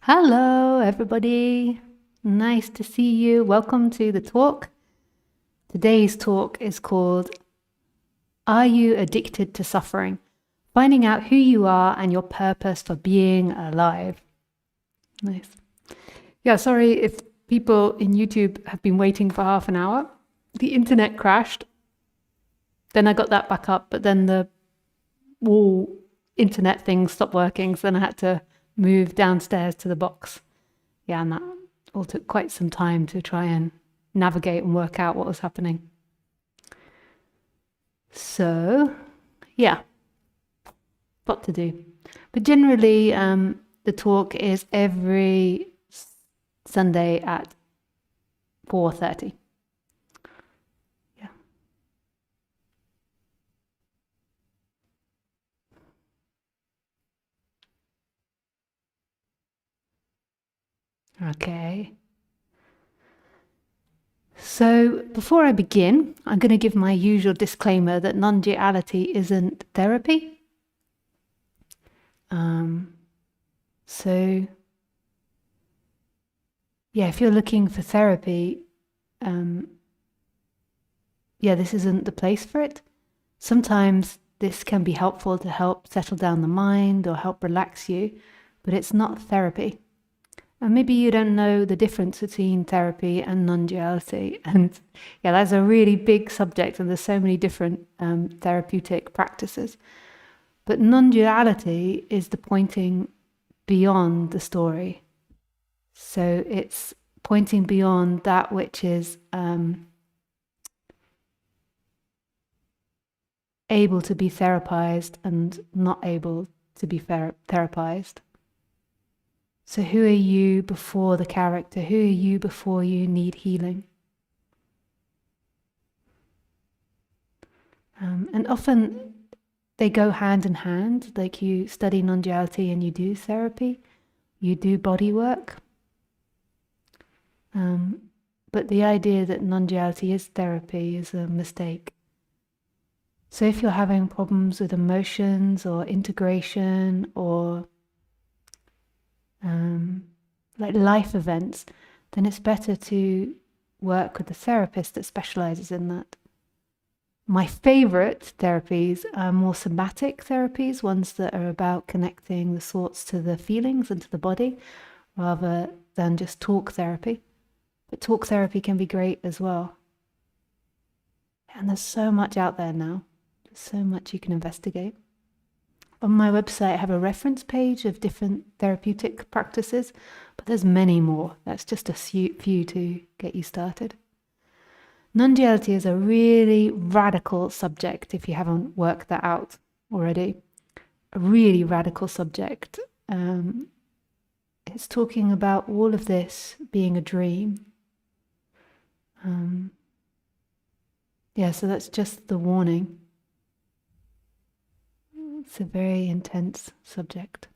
Hello, everybody. Nice to see you. Welcome to the talk. Today's talk is called Are You Addicted to Suffering? Finding out who you are and your purpose for being alive. Nice. Yeah, sorry if people in YouTube have been waiting for half an hour. The internet crashed. Then I got that back up, but then the wall internet thing stopped working, so then I had to move downstairs to the box. Yeah, and that all took quite some time to try and navigate and work out what was happening. So, yeah, what to do. But generally, the talk is every Sunday at 4:30. Yeah. Okay. So before I begin, I'm going to give my usual disclaimer that non-duality isn't therapy. So yeah, if you're looking for therapy, this isn't the place for it. Sometimes this can be helpful to help settle down the mind or help relax you, but it's not therapy. And maybe you don't know the difference between therapy and non-duality. And yeah, that's a really big subject, and there's so many different therapeutic practices. But non-duality is the pointing beyond the story. So it's pointing beyond that which is able to be therapized and not able to be therapized. So who are you before the character? Who are you before you need healing? And often they go hand in hand, like you study non-duality and you do therapy, you do body work. But the idea that non-duality is therapy is a mistake. So if you're having problems with emotions or integration or like life events, then it's better to work with a therapist that specializes in that. My favorite therapies are more somatic therapies, ones that are about connecting the thoughts to the feelings and to the body, rather than just talk therapy. But talk therapy can be great as well. And there's so much out there now. There's so much you can investigate. On my website, I have a reference page of different therapeutic practices, but there's many more. That's just a few to get you started. Non-duality is a really radical subject if you haven't worked that out already. A really radical subject. It's talking about all of this being a dream. So that's just the warning. It's a very intense subject.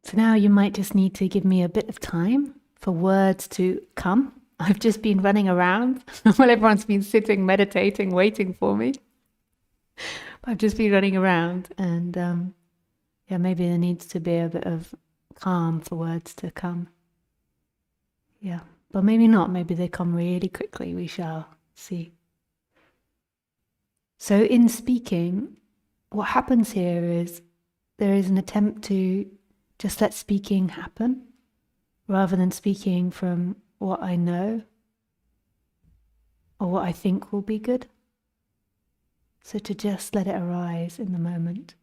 So now you might just need to give me a bit of time for words to come. I've just been running around while everyone's been sitting, meditating, waiting for me. I've just been running around, and maybe there needs to be a bit of calm for words to come. Yeah, but maybe not. Maybe they come really quickly. We shall see. So in speaking, what happens here is there is an attempt to just let speaking happen, rather than speaking from what I know or what I think will be good. So to just let it arise in the moment.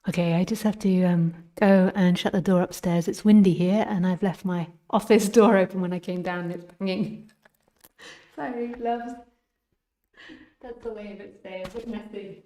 Okay, I just have to go and shut the door upstairs. It's windy here, and I've left my office door open when I came down. It's banging. Sorry, loves. That's the way of it today. A bit messy.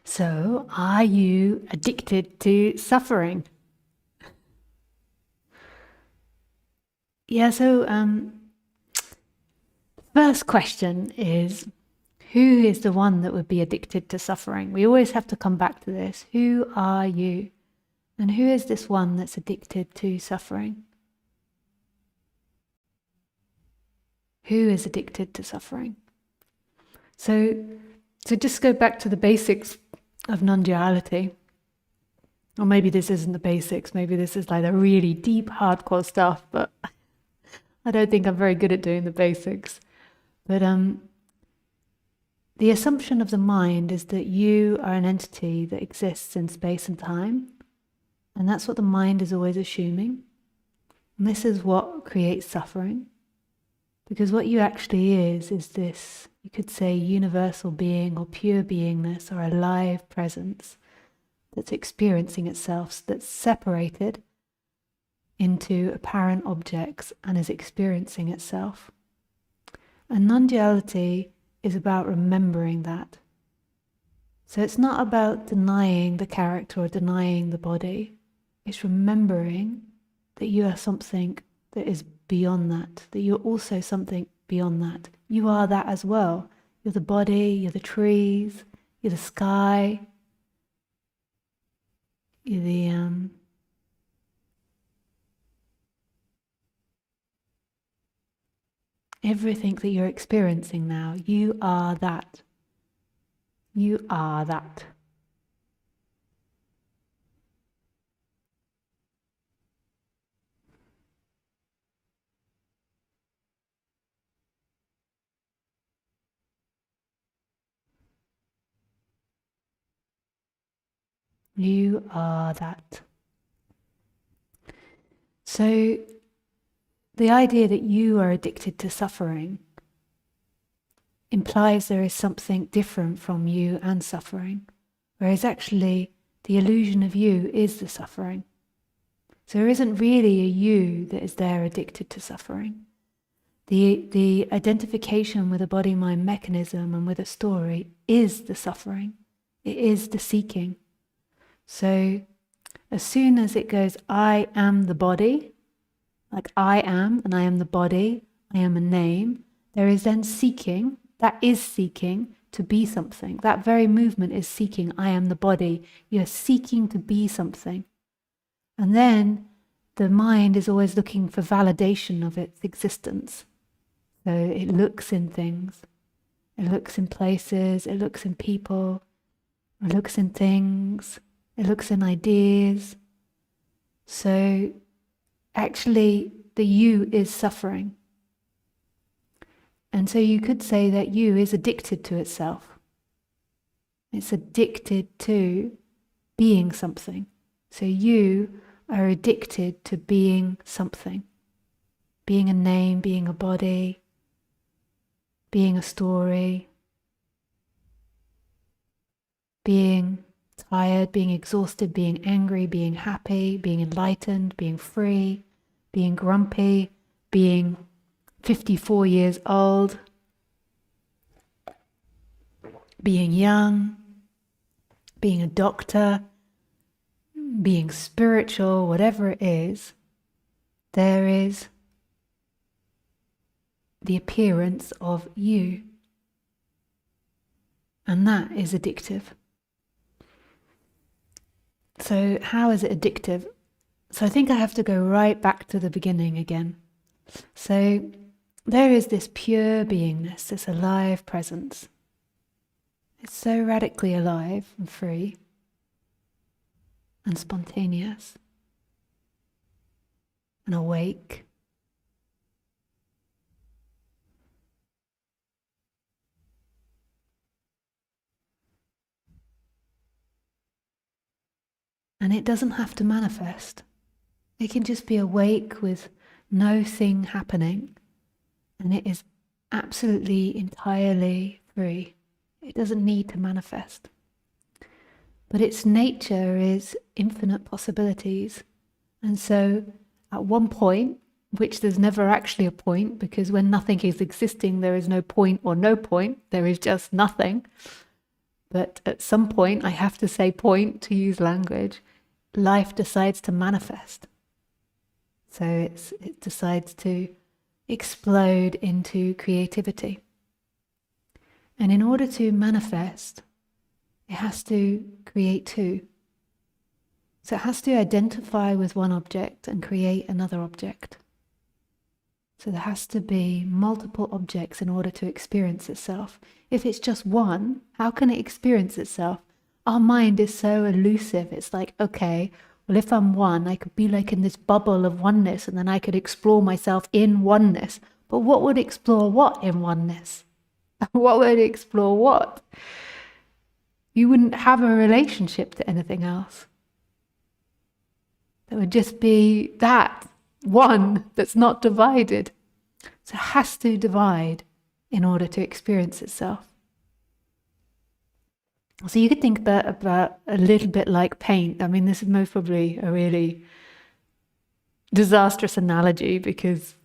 So, are you addicted to suffering? Yeah, so first question is, who is the one that would be addicted to suffering? We always have to come back to this. Who are you? And who is this one that's addicted to suffering? Who is addicted to suffering? So just go back to the basics of non-duality. Or maybe this isn't the basics, maybe this is like the really deep, hardcore stuff, but I don't think I'm very good at doing the basics. But the assumption of the mind is that you are an entity that exists in space and time, and that's what the mind is always assuming. And this is what creates suffering. Because what you actually is this, you could say, universal being or pure beingness or a live presence that's experiencing itself, that's separated into apparent objects and is experiencing itself. And non-duality is about remembering that. So it's not about denying the character or denying the body. It's remembering that you are something that is beyond that you're also something beyond that. You are that as well. You're the body, you're the trees, you're the sky, you're the everything that you're experiencing now. You are that. You are that. You are that. So the idea that you are addicted to suffering implies there is something different from you and suffering, whereas actually the illusion of you is the suffering. So there isn't really a you that is there addicted to suffering. The identification with a body-mind mechanism and with a story is the suffering. It is the seeking. So as soon as it goes, I am the body, like I am, and I am the body, I am a name, there is then seeking, that is seeking to be something. That very movement is seeking, I am the body. You're seeking to be something. And then the mind is always looking for validation of its existence. So it looks in things, it looks in places, it looks in people, it looks in things, it looks in ideas. So actually the you is suffering. And so you could say that you is addicted to itself. It's addicted to being something. So you are addicted to being something. Being a name, being a body, being a story, being tired, being exhausted, being angry, being happy, being enlightened, being free, being grumpy, being 54 years old, being young, being a doctor, being spiritual, whatever it is, there is the appearance of you. And that is addictive. So how is it addictive? So I think I have to go right back to the beginning again. So there is this pure beingness, this alive presence. It's so radically alive and free and spontaneous and awake. And it doesn't have to manifest. It can just be awake with no thing happening, and it is absolutely, entirely free. It doesn't need to manifest. But its nature is infinite possibilities. And so at one point, which there's never actually a point, because when nothing is existing, there is no point or no point, there is just nothing. But at some point, I have to say point to use language, life decides to manifest. So it decides to explode into creativity. And in order to manifest, it has to create two. So it has to identify with one object and create another object. So there has to be multiple objects in order to experience itself. If it's just one, how can it experience itself? Our mind is so elusive. It's like, okay, well, if I'm one, I could be like in this bubble of oneness, and then I could explore myself in oneness. But what would explore what in oneness? What would explore what? You wouldn't have a relationship to anything else. There would just be that one that's not divided. So it has to divide in order to experience itself. So you could think about a little bit like paint. I mean, this is most probably a really disastrous analogy because,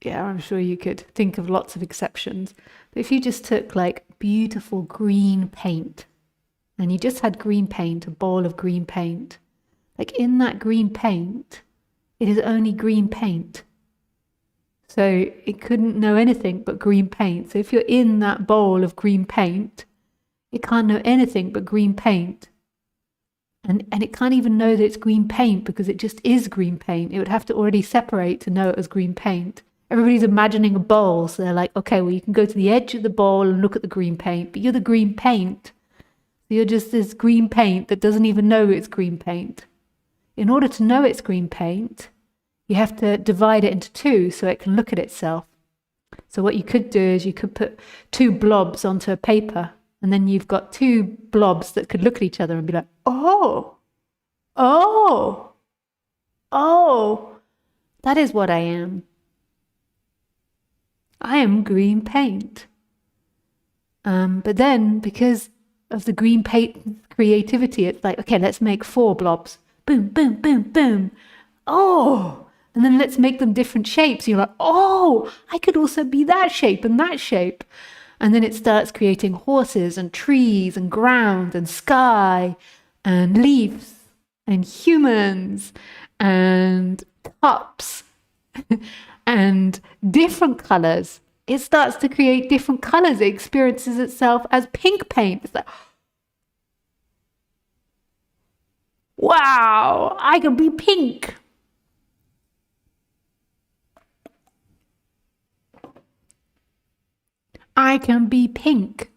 yeah, I'm sure you could think of lots of exceptions. But if you just took like beautiful green paint, and you just had green paint, a bowl of green paint, like in that green paint, it is only green paint. So it couldn't know anything but green paint. So if you're in that bowl of green paint, it can't know anything but green paint. And it can't even know that it's green paint because it just is green paint. It would have to already separate to know it was green paint. Everybody's imagining a bowl, so they're like, okay, well, you can go to the edge of the bowl and look at the green paint, but you're the green paint. So you're just this green paint that doesn't even know it's green paint. In order to know it's green paint, you have to divide it into two so it can look at itself. So what you could do is you could put two blobs onto a paper, and then you've got two blobs that could look at each other and be like, oh, oh, oh, that is what I am. I am green paint. But then, because of the green paint creativity, it's like, okay, let's make 4 blobs. Boom, boom, boom, boom. Oh, and then let's make them different shapes. You're like, oh, I could also be that shape and that shape. And then it starts creating horses and trees and ground and sky and leaves and humans and cups and different colors. It starts to create different colors. It experiences itself as pink paint. It's like, wow, I can be pink. I can be pink.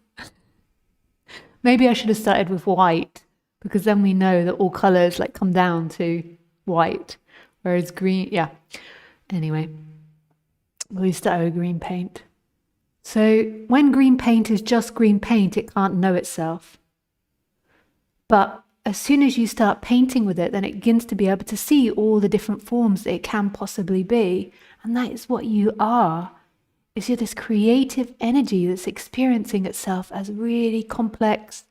Maybe I should have started with white, because then we know that all colors like come down to white, whereas green, yeah. Anyway, we started with green paint. So when green paint is just green paint, it can't know itself. But as soon as you start painting with it, then it begins to be able to see all the different forms that it can possibly be. And that is what you are. Is you're this creative energy that's experiencing itself as really complex,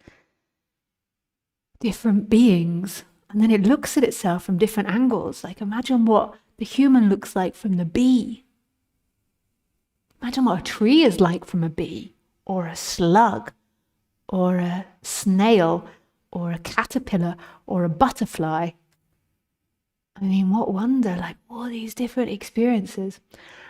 different beings. And then it looks at itself from different angles. Like imagine what the human looks like from the bee. Imagine what a tree is like from a bee, or a slug, or a snail, or a caterpillar, or a butterfly. I mean, what wonder, like all these different experiences.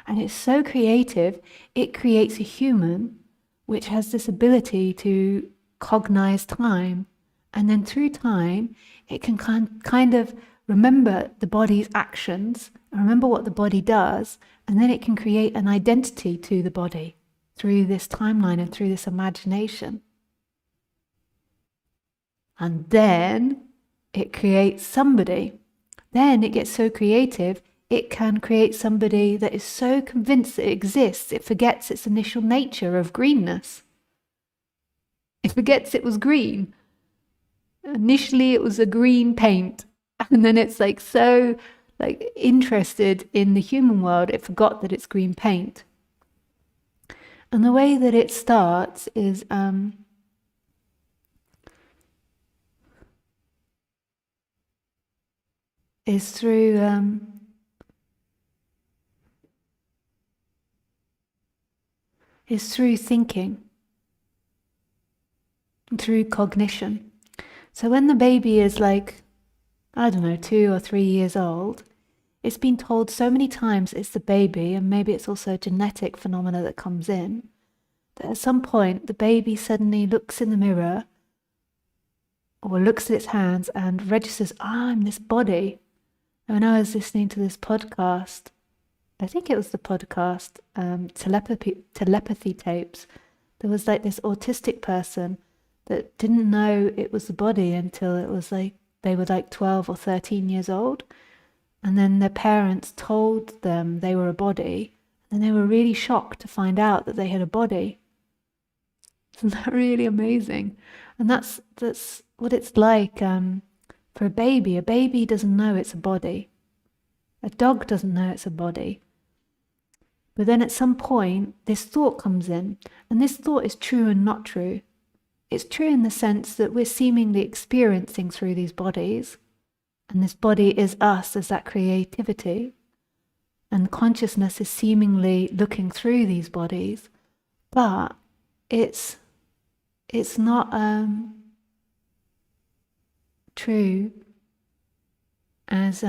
And it's so creative, it creates a human which has this ability to cognize time. And then through time, it can kind of remember the body's actions, and remember what the body does, and then it can create an identity to the body through this timeline and through this imagination. And then it creates somebody. Then it gets so creative, it can create somebody that is so convinced that it exists, it forgets its initial nature of greenness. It forgets it was green. Initially it was a green paint, and then it's like so like interested in the human world, it forgot that it's green paint. And the way that it starts is through thinking. through cognition. So when the baby is like, I don't know, 2 or 3 years old, it's been told so many times it's the baby, and maybe it's also a genetic phenomena that comes in, that at some point the baby suddenly looks in the mirror or looks at its hands and registers, I'm this body. And when I was listening to this podcast, I think it was the podcast, telepathy tapes, there was like this autistic person that didn't know it was the body until it was like they were like 12 or 13 years old. And then their parents told them they were a body, and they were really shocked to find out that they had a body. Isn't that really amazing? And that's what it's like for a baby. A baby doesn't know it's a body. A dog doesn't know it's a body. But then at some point, this thought comes in, and this thought is true and not true. It's true in the sense that we're seemingly experiencing through these bodies, and this body is us as that creativity, and consciousness is seemingly looking through these bodies, but it's not true as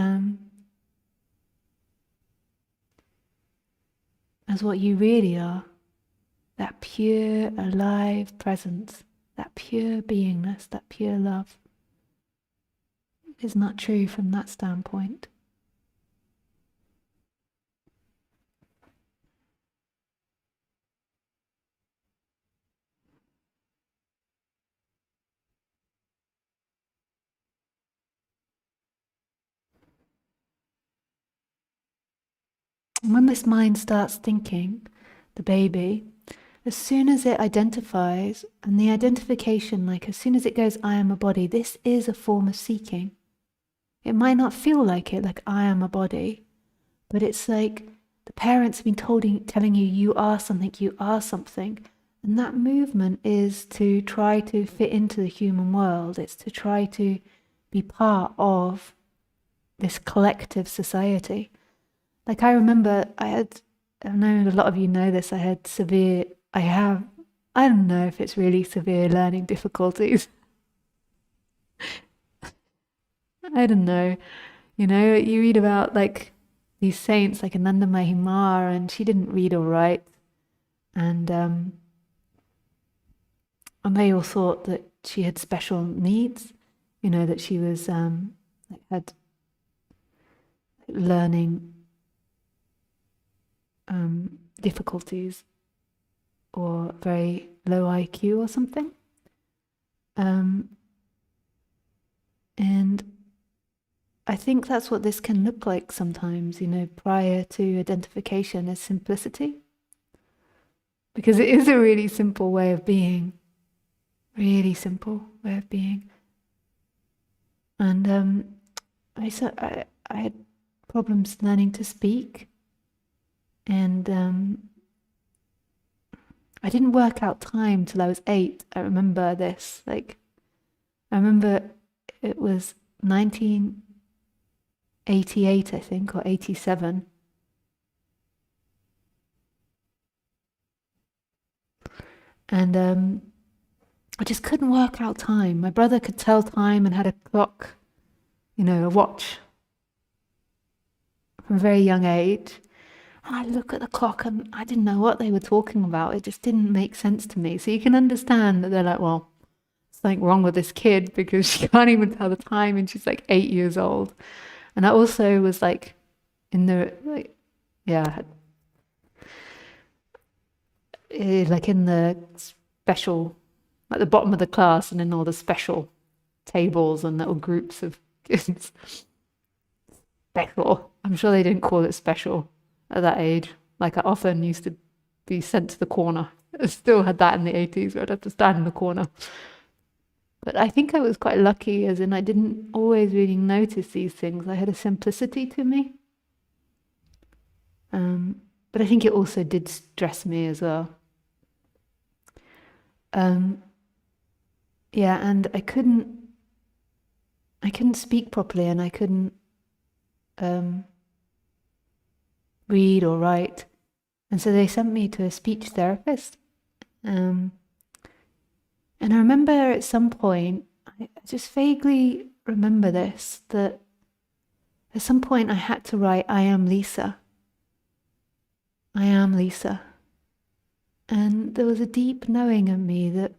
what you really are, that pure, alive presence, that pure beingness, that pure love. Is not true from that standpoint. And when this mind starts thinking, the baby, as soon as it identifies, and the identification, like as soon as it goes, I am a body, this is a form of seeking. It might not feel like it, like I am a body, but it's like the parents have been telling you, you are something, you are something. And that movement is to try to fit into the human world. It's to try to be part of this collective society. Like I remember I know a lot of you know this, I don't know if it's really severe learning difficulties. I don't know. You know, you read about like these saints like Ananda Mahima, and she didn't read or write. And they all thought that she had special needs, you know, that she was had learning difficulties or very low IQ or something. And I think that's what this can look like sometimes, you know, prior to identification, is simplicity. Because it is a really simple way of being. Really simple way of being. And I had problems learning to speak. And I didn't work out time till I was 8. I remember this. Like, I remember it was 1988, I think, or 87. And I just couldn't work out time. My brother could tell time and had a clock, you know, a watch from a very young age. And I look at the clock and I didn't know what they were talking about. It just didn't make sense to me. So you can understand that they're like, well, something wrong with this kid because she can't even tell the time and she's like 8 years old. And I also was like in the, like, yeah, like in the special, at the bottom of the class and in all the special tables and little groups of kids. Special. I'm sure they didn't call it special at that age. Like I often used to be sent to the corner. I still had that in the 80s where I'd have to stand in the corner. But I think I was quite lucky, as in I didn't always really notice these things. I had a simplicity to me. But I think it also did stress me as well. Yeah, and I couldn't speak properly, and I couldn't read or write. And so they sent me to a speech therapist. And And I remember at some point, I just vaguely remember this, that at some point I had to write, I am Lisa. I am Lisa. And there was a deep knowing in me that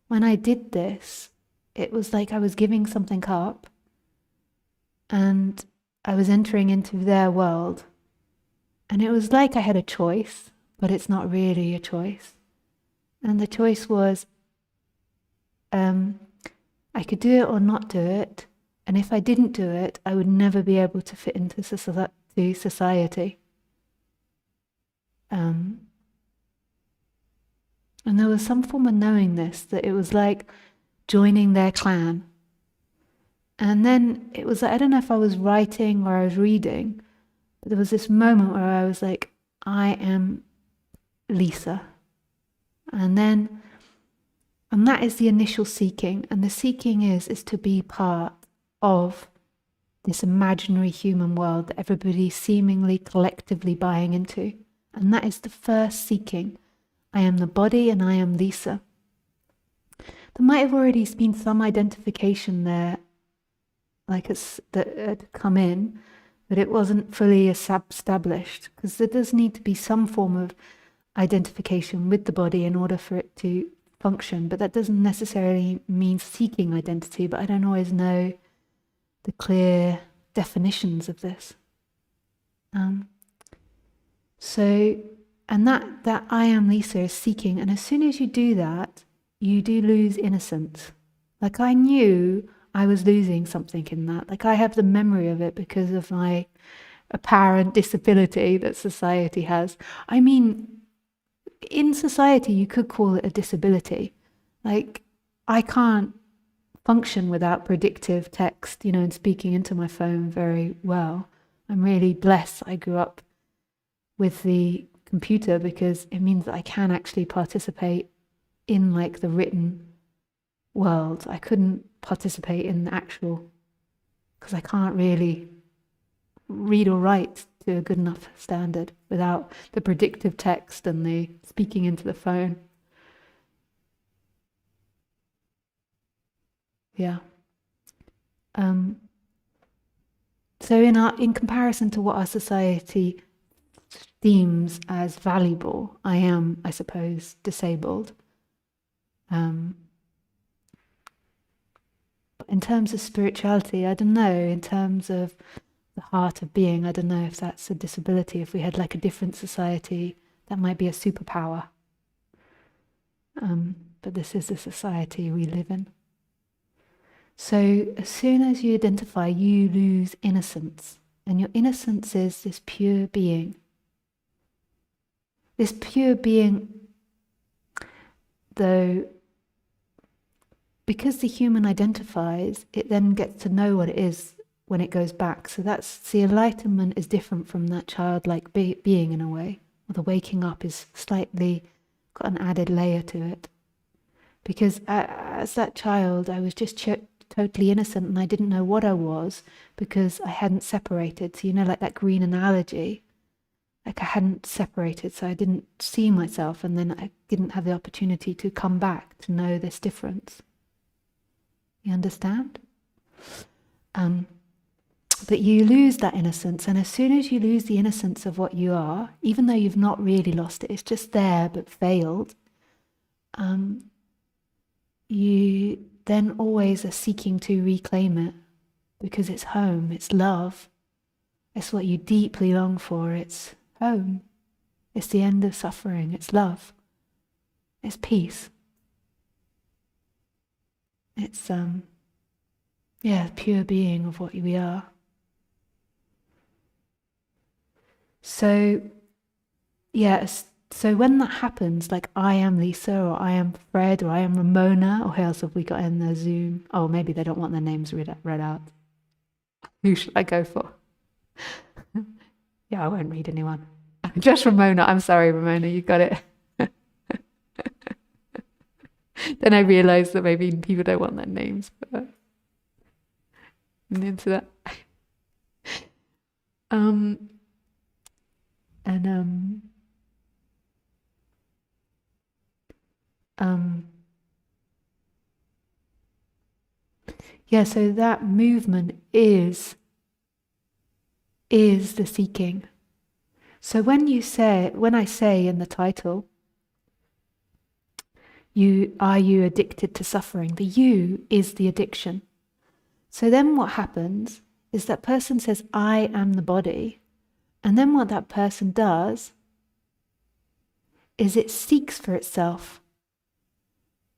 when I did this, it was like I was giving something up and I was entering into their world. And it was like I had a choice, but it's not really a choice. And the choice was, I could do it or not do it. And if I didn't do it, I would never be able to fit into society. And there was some form of knowing this, that it was like joining their clan. And then it was, I don't know if I was writing or I was reading, but there was this moment where I was like, I am Lisa. And that is the initial seeking. And the seeking is to be part of this imaginary human world that everybody's seemingly collectively buying into. And that is the first seeking. I am the body and I am Lisa. There might have already been some identification there, like that had come in, but it wasn't fully established, because there does need to be some form of identification with the body in order for it to function. But that doesn't necessarily mean seeking identity, but I don't always know the clear definitions of this. And that I am Lisa is seeking, and as soon as you do that, you do lose innocence. Like, I knew I was losing something in that. Like, I have the memory of it because of my apparent disability that society has. I mean, in society, you could call it a disability. Like, I can't function without predictive text, and speaking into my phone very well. I'm really blessed I grew up with the computer, because it means that I can actually participate in like the written world. I couldn't participate in the actual, because I can't really read or write to a good enough standard without the predictive text and the speaking into the phone. Yeah. So in comparison to what our society deems as valuable, I am, I suppose, disabled. In terms of spirituality, I don't know. In terms of the heart of being, I don't know if that's a disability. If we had like a different society, that might be a superpower. But this is the society we live in. So as soon as you identify, you lose innocence. And your innocence is this pure being. This pure being, though, because the human identifies, it then gets to know what it is when it goes back. So the enlightenment is different from that childlike being in a way. Or the waking up is slightly got an added layer to it. Because as that child, I was just totally innocent, and I didn't know what I was because I hadn't separated. So like that green analogy, like I hadn't separated, so I didn't see myself, and then I didn't have the opportunity to come back to know this difference. You understand? But you lose that innocence, and as soon as you lose the innocence of what you are, even though you've not really lost it, it's just there but veiled, you then always are seeking to reclaim it, because it's home, it's love, it's what you deeply long for, it's home, it's the end of suffering, it's love, it's peace, it's pure being of what we are. So so when that happens, like I am Lisa, or I am Fred, or I am Ramona, or who else have we got in the Zoom? Oh, maybe they don't want their names read out. Who should I go for? Yeah, I won't read anyone. Just Ramona. I'm sorry, Ramona, you got it. Then I realised that maybe people don't want their names, but I'm into that. Yeah, so that movement is the seeking. So when I say in the title, are you addicted to suffering? The you is the addiction. So then what happens is that person says, I am the body. And then what that person does is it seeks for itself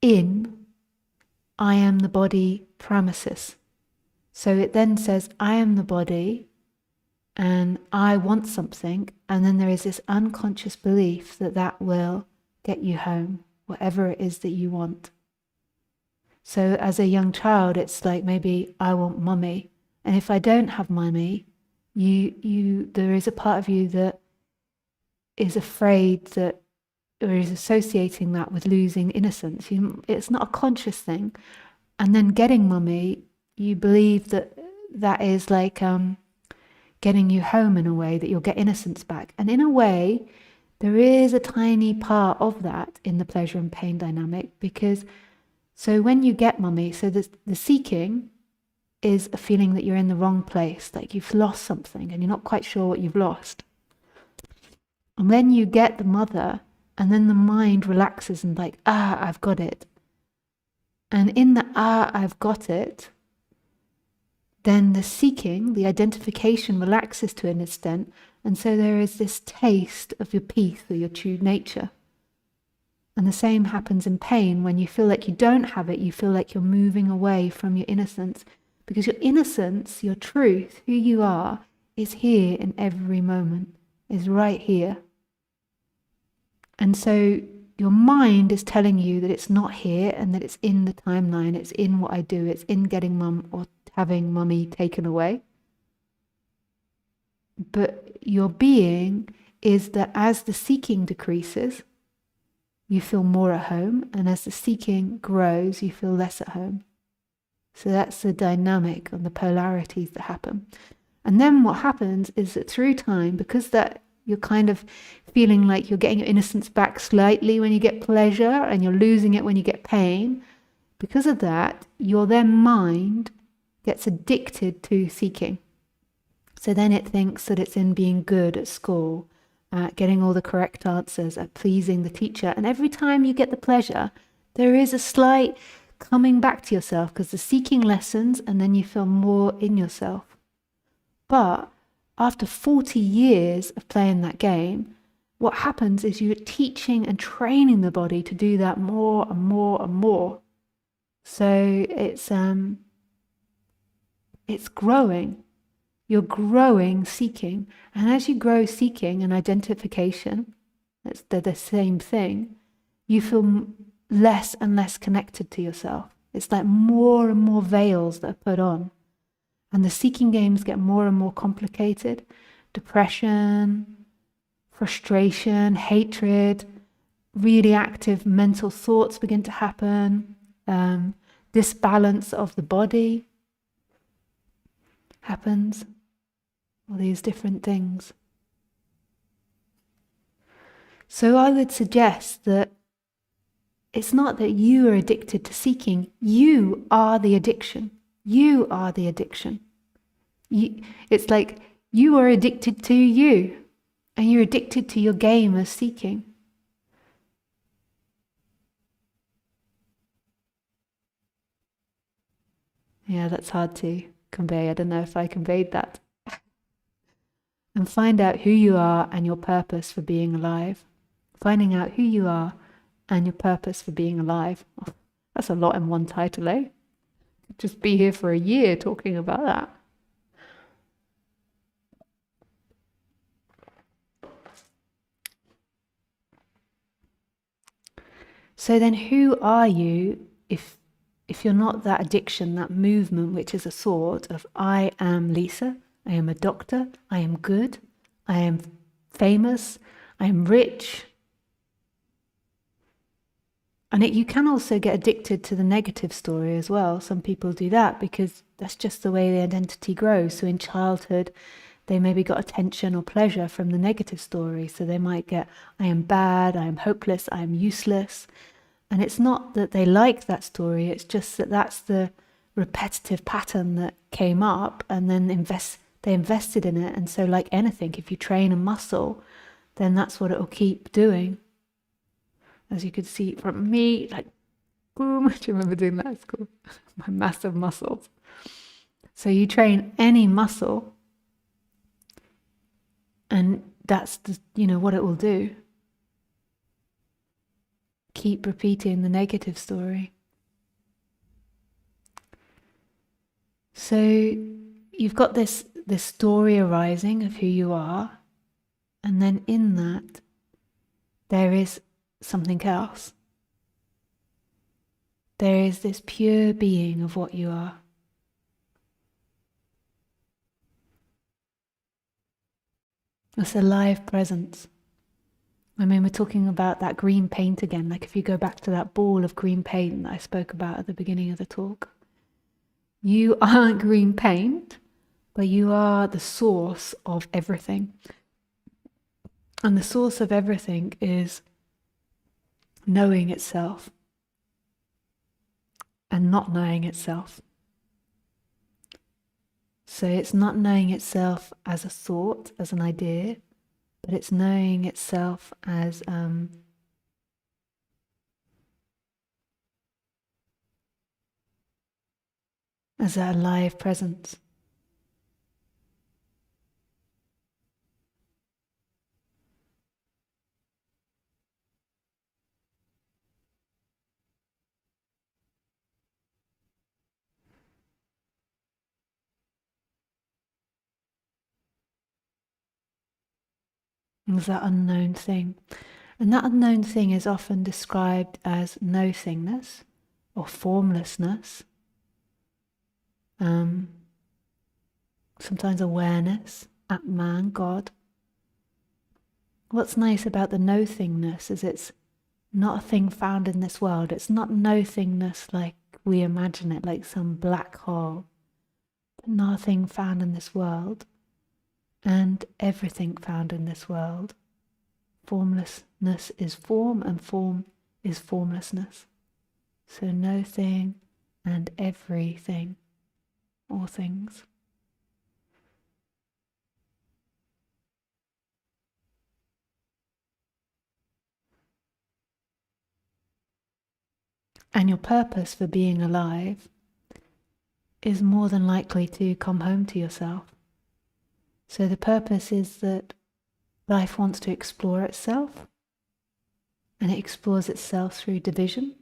in I am the body premises. So it then says, I am the body and I want something. And then there is this unconscious belief that that will get you home, whatever it is that you want. So as a young child, it's like, maybe I want mummy. And if I don't have mummy, there is a part of you that is afraid that, or is associating that with losing innocence. It's not a conscious thing. And then getting mummy, you believe that that is like getting you home in a way, that you'll get innocence back. And in a way, there is a tiny part of that in the pleasure and pain dynamic, because so when you get mummy, so the seeking is a feeling that you're in the wrong place, like you've lost something and you're not quite sure what you've lost. And then you get the mother, and then the mind relaxes and like, I've got it. And in the I've got it, then the seeking, the identification relaxes to an extent, and so there is this taste of your peace or your true nature. And the same happens in pain. When you feel like you don't have it, you feel like you're moving away from your innocence, because your innocence, your truth, who you are, is here in every moment, is right here. And so your mind is telling you that it's not here and that it's in the timeline, it's in what I do, it's in getting mum or having mummy taken away. But your being is that as the seeking decreases, you feel more at home, and as the seeking grows, you feel less at home. So that's the dynamic and the polarities that happen. And then what happens is that through time, because that you're kind of feeling like you're getting your innocence back slightly when you get pleasure, and you're losing it when you get pain, because of that, your then mind gets addicted to seeking. So then it thinks that it's in being good at school, getting all the correct answers, at pleasing the teacher. And every time you get the pleasure, there is a slight coming back to yourself, because the seeking lessens and then you feel more in yourself. But after 40 years of playing that game, what happens is you're teaching and training the body to do that more and more and more. So it's growing. You're growing seeking. And as you grow seeking and identification, they're the same thing, you feel less and less connected to yourself. It's like more and more veils that are put on. And the seeking games get more and more complicated. Depression, frustration, hatred, really active mental thoughts begin to happen. Disbalance of the body happens. All these different things. So I would suggest that it's not that you are addicted to seeking. You are the addiction. You are the addiction. It's like you are addicted to you, and you're addicted to your game of seeking. Yeah, that's hard to convey. I don't know if I conveyed that. And find out who you are and your purpose for being alive. Finding out who you are and your purpose for being alive. Oh, that's a lot in one title, eh? Just be here for a year talking about that. So then who are you if you're not that addiction, that movement, which is a thought of I am Lisa, I am a doctor, I am good, I am famous, I am rich. And you can also get addicted to the negative story as well. Some people do that because that's just the way the identity grows. So in childhood, they maybe got attention or pleasure from the negative story. So they might get, I am bad, I am hopeless, I am useless. And it's not that they like that story, it's just that that's the repetitive pattern that came up, and then they invested in it. And so, like anything, if you train a muscle, then that's what it will keep doing. As you could see from me, like, boom. Do you remember doing that at school? My massive muscles. So you train any muscle, and that's what it will do. Keep repeating the negative story. So you've got this story arising of who you are, and then in that there is something else. There is this pure being of what you are. It's a live presence. I mean, we're talking about that green paint again, like if you go back to that ball of green paint that I spoke about at the beginning of the talk. You aren't green paint, but you are the source of everything. And the source of everything is knowing itself and not knowing itself. So it's not knowing itself as a thought, as an idea, but it's knowing itself as a live presence. It's that unknown thing. And that unknown thing is often described as nothingness or formlessness. Sometimes awareness, Atman, God. What's nice about the nothingness is it's not a thing found in this world. It's not nothingness like we imagine it, like some black hole. But nothing found in this world, and everything found in this world. Formlessness is form, and form is formlessness. So no thing and everything, all things. And your purpose for being alive is more than likely to come home to yourself. So the purpose is that life wants to explore itself, and it explores itself through division,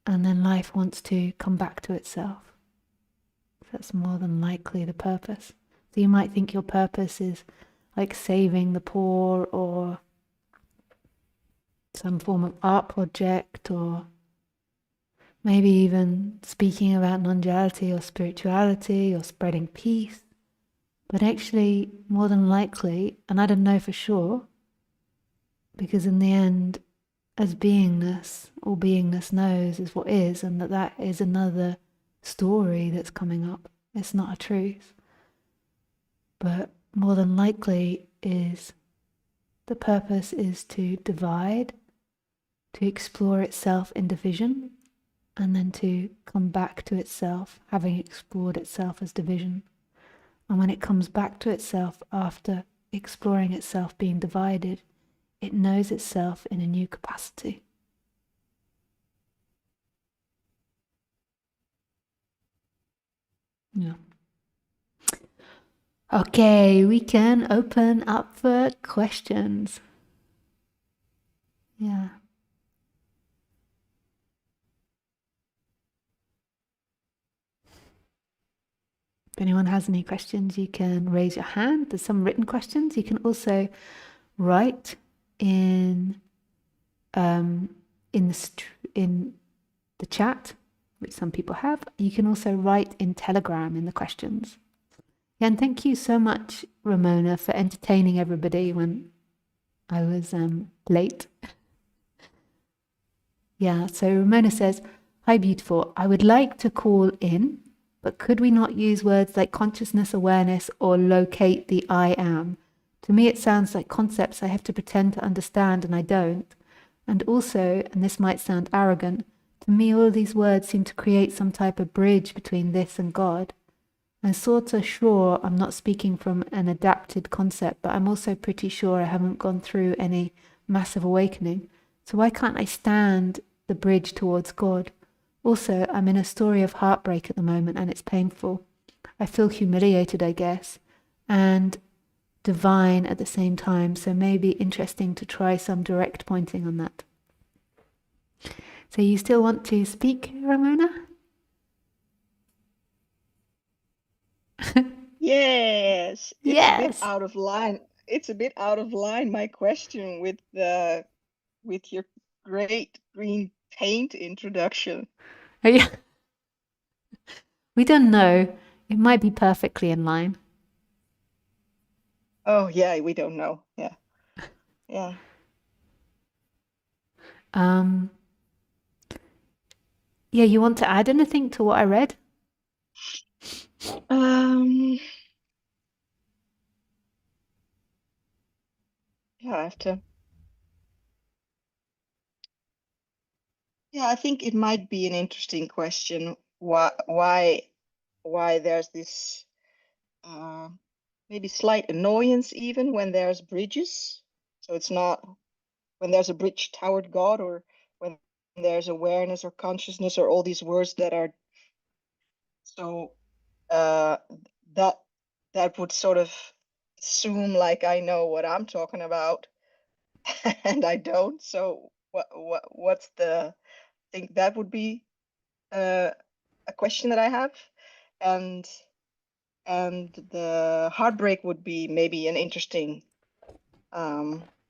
and then life wants to come back to itself. So that's more than likely the purpose. So you might think your purpose is like saving the poor, or some form of art project, or maybe even speaking about non-duality or spirituality or spreading peace. But actually, more than likely, and I don't know for sure, because in the end, as beingness, all beingness knows is what is, and that is another story that's coming up. It's not a truth. But more than likely is the purpose is to divide, to explore itself in division, and then to come back to itself, having explored itself as division. And when it comes back to itself after exploring itself being divided, it knows itself in a new capacity. Yeah. Okay, we can open up for questions. Yeah. If anyone has any questions, you can raise your hand. There's some written questions. You can also write in the chat, which some people have. You can also write in Telegram in the questions. Yeah, and thank you so much, Ramona, for entertaining everybody when I was late. Yeah, so Ramona says, "Hi, beautiful. I would like to call in, but could we not use words like consciousness, awareness, or locate the I am? To me, it sounds like concepts I have to pretend to understand, and I don't. And also, and this might sound arrogant, To me, all of these words seem to create some type of bridge between this and God. I'm sort of sure I'm not speaking from an adapted concept, but I'm also pretty sure I haven't gone through any massive awakening. So why can't I stand the bridge towards God? Also, I'm in a story of heartbreak at the moment and it's painful. I feel humiliated, I guess, and divine at the same time. So maybe interesting to try some direct pointing on that. So you still want to speak, Ramona? Yes, it's a bit Yes. out of line. It's a bit out of line, my question with your great green paint introduction. Oh, yeah. We don't know. It might be perfectly in line. Oh yeah, we don't know. Yeah. Yeah. Um, yeah, you want to add anything to what I read? Um, yeah, I have to. Yeah, I think it might be an interesting question. Why there's this uh, maybe slight annoyance even when there's bridges. So it's not when there's a bridge toward God, or when there's awareness or consciousness, or all these words that are so uh, that that would sort of assume like I know what I'm talking about, and I don't. So what's the I think that would be uh, a question that I have, and the heartbreak would be maybe an interesting.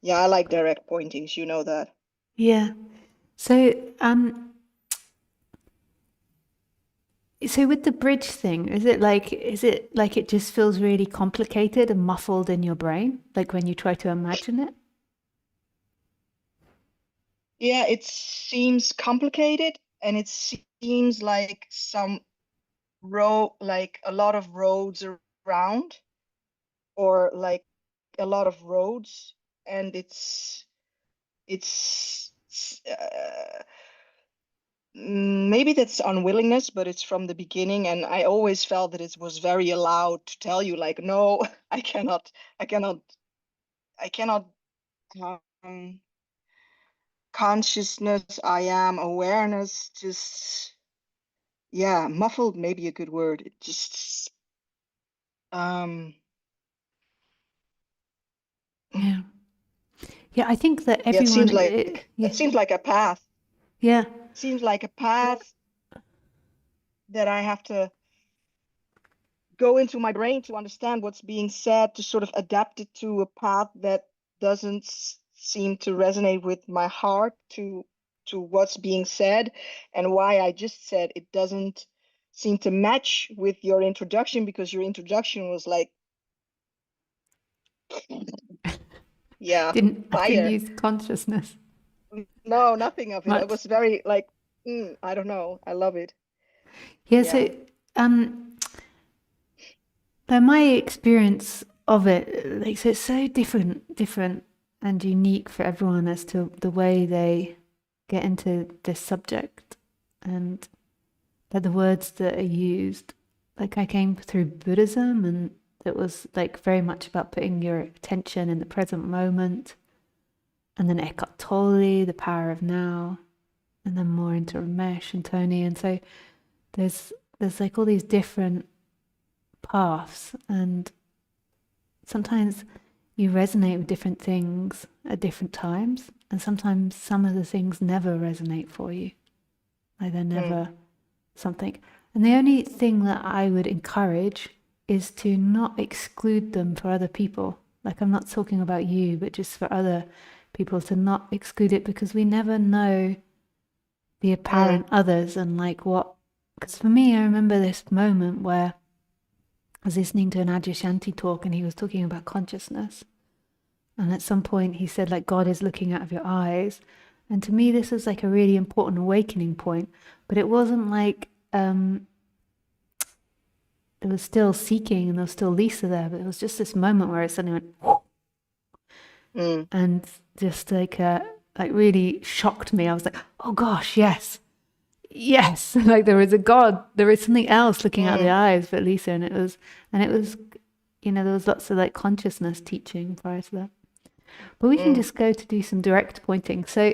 Yeah, I like direct pointings. You know that. Yeah. So, so with the bridge thing, is it like it just feels really complicated and muffled in your brain, like when you try to imagine it? Yeah, it seems complicated, and it seems like like a lot of roads around, or like a lot of roads, and it's maybe that's unwillingness, but it's from the beginning, and I always felt that it was very allowed to tell you like, no, I cannot, I cannot. Um, Consciousness, I am awareness, just yeah, muffled may be a good word. It just um Yeah. Yeah, I think that yeah, everyone, yeah, it seems like a path. yeah, Seems like a path that I have to go into my brain to understand what's being said, to sort of adapt it to a path that doesn't seem to resonate with my heart, to what's being said, and why I just said it doesn't seem to match with your introduction, because your introduction was like, yeah, I didn't fire. use consciousness No, nothing of it. It much. was very like, I don't know. I love it. Yeah, Yeah. so um, but my experience of it, like, so it's so different and unique for everyone as to the way they get into this subject and the words that are used. Like I came through Buddhism, and it was like very much about putting your attention in the present moment. And then Eckhart Tolle, the power of now, and then more into Ramesh and Tony. And so there's like all these different paths, and sometimes you resonate with different things at different times, and sometimes some of the things never resonate for you. Like they're Mm, never something. And the only thing that I would encourage is to not exclude them for other people. Like I'm not talking about you, but just for other people, to not exclude it, because we never know the mm, apparent others and like what. Because for me, I remember this moment where I was listening to an Adyashanti talk and he was talking about consciousness. And at some point he said, like, God is looking out of your eyes. And to me, this was like a really important awakening point. But it wasn't like there was still seeking and there was still Lisa there, but it was just this moment where it suddenly went mm, and just like really shocked me. I was like, oh gosh, yes. yes, like there is a God, there is something else looking out the Mm, eyes for Lisa, and it was, there was lots of like consciousness teaching prior to that. But we can mm, just go to do some direct pointing. So